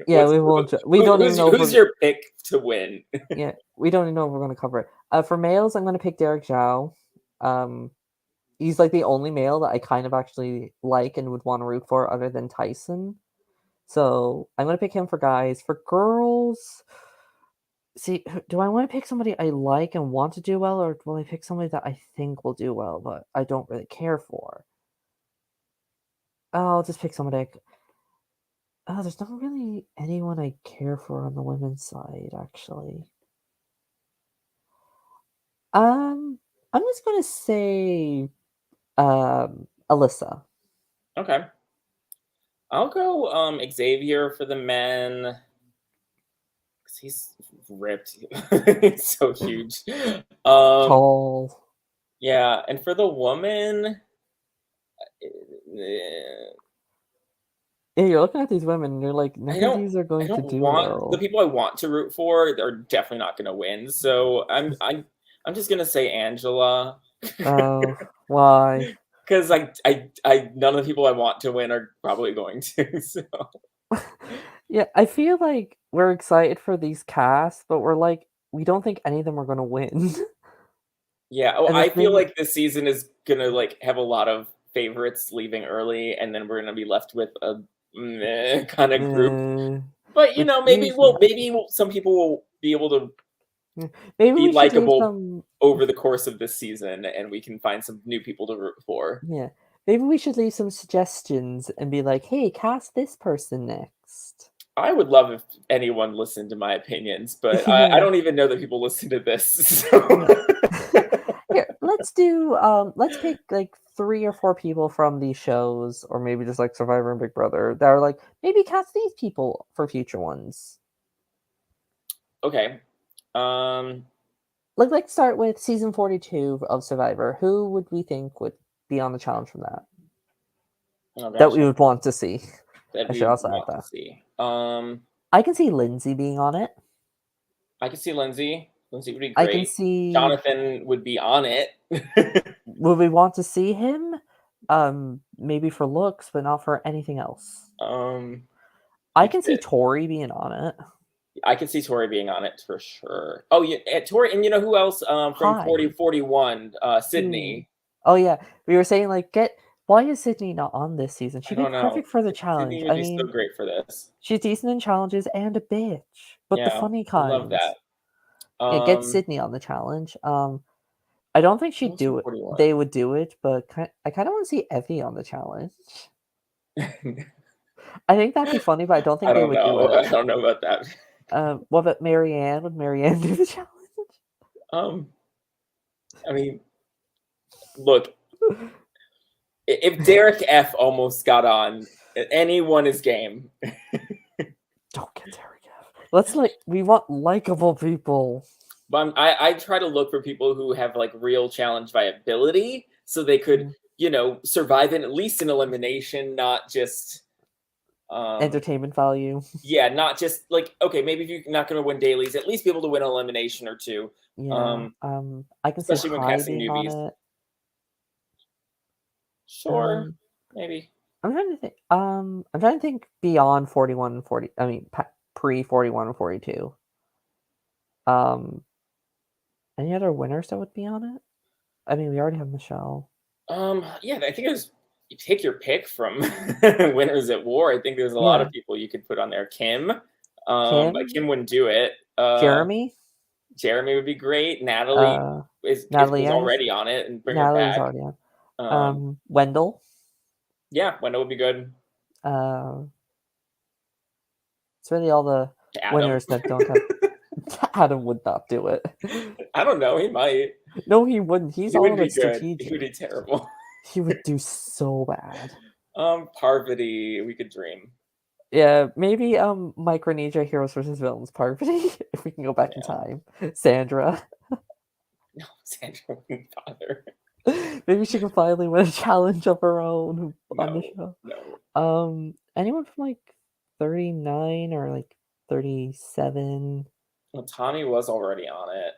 Yeah, we won't. We don't even know who's your pick to win. Yeah, we don't even know if we're going to cover it. For males, I'm going to pick Derek Zhao. He's like the only male that I kind of actually like and would want to root for, other than Tyson. So I'm going to pick him for guys. For girls, see, do I want to pick somebody I like and want to do well, or will I pick somebody that I think will do well, but I don't really care for? I'll just pick somebody. There's not really anyone I care for on the women's side, actually. I'm just gonna say, Alyssa. Okay. I'll go Xavier for the men. He's ripped. He's so huge. Tall. Yeah, and for the woman, yeah, you're looking at these women, and you're like, none of these are going to do well. The people I want to root for are definitely not going to win. So I'm just gonna say Angela. Oh, why? Because none of the people I want to win are probably going to. So. Yeah, I feel like we're excited for these casts, but we're like, we don't think any of them are going to win. Yeah, I feel like this season is going to like have a lot of favorites leaving early, and then we're going to be left with a kind of group. But you know, maybe some people will be able to be likable over the course of this season, and we can find some new people to root for. Yeah, maybe we should leave some suggestions and be like, hey, cast this person next. I would love if anyone listened to my opinions, but I don't even know that people listen to this. So. Here, let's pick like 3 or 4 people from these shows, or maybe just like Survivor and Big Brother, that are like, maybe cast these people for future ones. Okay. Let's start with season 42 of Survivor. Who would we think would be on the challenge from that? Oh, that we would want to see. I should also add that. I can see Lindsay being on it. I could see Lindsay. Lindsay would be I can great. see. Jonathan would be on it. Would we want to see him? Maybe for looks, but not for anything else. I can see Tori being on it. I could see Tori being on it for sure. Oh yeah, Tori, and you know who else? From Hi. 4041, Sydney. Oh yeah, we were saying like, why is Sydney not on this season? She'd I be don't perfect know. for the challenge. Sydney would be so great for this. She's decent in challenges and a bitch, but the Yeah, funny I love kind. that. Yeah, get Sydney on the challenge. I don't think she'd do it. 41. They would do it, but I kind of want to see Evie on the challenge. I think that'd be funny, but I don't think they would do it. I don't know about that. What about Marianne? Would Marianne do the challenge? I mean, look, if Derek F almost got on, anyone is game. Don't get Derek F. We want likable people. But I try to look for people who have like real challenge viability, so they could, survive in at least an elimination, not just entertainment value. Yeah, not just like, okay, maybe if you're not going to win dailies, at least be able to win an elimination or two. Yeah. I can especially see when Hi casting being newbies. on it. Sure, maybe. I'm trying to think beyond 41 and 40. I mean, pre 41 and 42. Any other winners that would be on it? I mean, we already have Michelle. Yeah, I think it was you take your pick from winners at war. I think there's a lot of people you could put on there. Kim, but Kim wouldn't do it. Jeremy would be great. Natalie is already on it, and bring her back. Natalie's already on. Wendell. Yeah, Wendell would be good. It's really all the winners that don't have. Adam would not do it. I don't know. He might. No, he wouldn't. He would strategic. He would be terrible. He would do so bad. Parvati, we could dream. Yeah, maybe Micronesia Heroes vs. Villains Parvati, if we can go back in time. Sandra. No, Sandra wouldn't bother. Maybe she can finally win a challenge of her own on the show. No. Anyone from like 39 or like 37? Well, Tommy was already on it.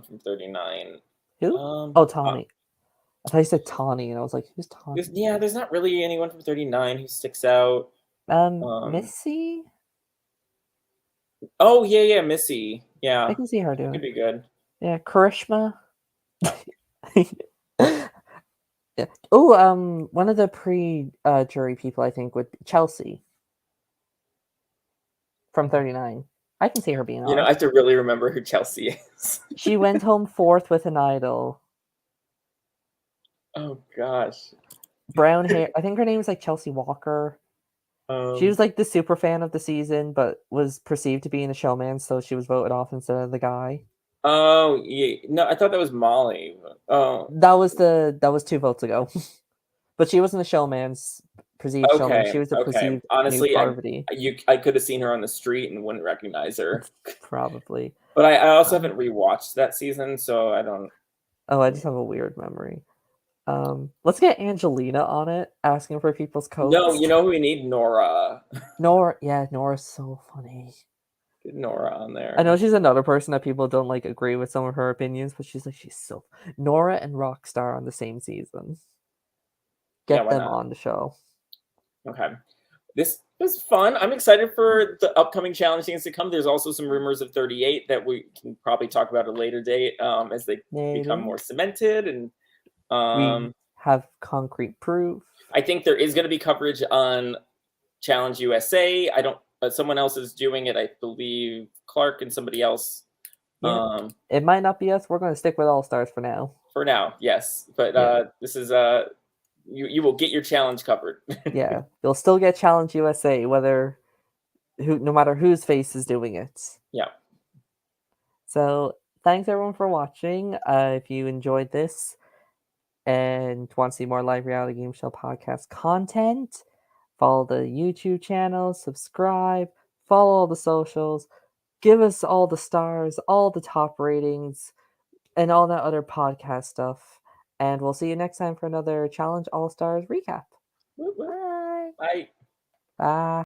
From 39. Who? Tommy. I thought you said Tawny, and I was like, who's Tawny? There's not really anyone from 39 who sticks out. Missy? Oh, yeah, Missy. Yeah. I can see her doing it. Could be good. Yeah, Karishma. Yeah. Oh, one of the pre-jury people, I think, would be Chelsea from 39. I can see her being on. I have to really remember who Chelsea is. She went home 4th with an idol. Oh gosh. Brown hair. I think her name was like Chelsea Walker. She was like the super fan of the season, but was perceived to be in a showman, so she was voted off instead of the guy. Oh yeah, no, I thought that was Molly. Oh, that was 2 votes ago. But she wasn't a showman's perceived showman. She was a perceived honestly new Parvati. I could have seen her on the street and wouldn't recognize her. Probably. But I also haven't rewatched that season, so I don't. Oh, I just have a weird memory. Let's get Angelina on it, asking for people's codes. No, you know who we need? Nora. Nora's so funny. Get Nora on there. I know she's another person that people don't like agree with some of her opinions, but she's so Nora and Rockstar on the same season. Get them on the show. Okay. This was fun. I'm excited for the upcoming challenge things to come. There's also some rumors of 38 that we can probably talk about at a later date as they become more cemented and we have concrete proof. I think there is going to be coverage on Challenge USA. I don't. Someone else is doing it. I believe Clark and somebody else. Yeah. It might not be us. We're going to stick with All Stars for now. For now, yes. But this is you will get your challenge covered. Yeah, you'll still get Challenge USA, no matter whose face is doing it. Yeah. So thanks everyone for watching. If you enjoyed this and want to see more live reality game show podcast content, follow the YouTube channel, subscribe, follow all the socials, give us all the stars, all the top ratings, and all that other podcast stuff. And we'll see you next time for another Challenge All Stars recap. Bye. Bye.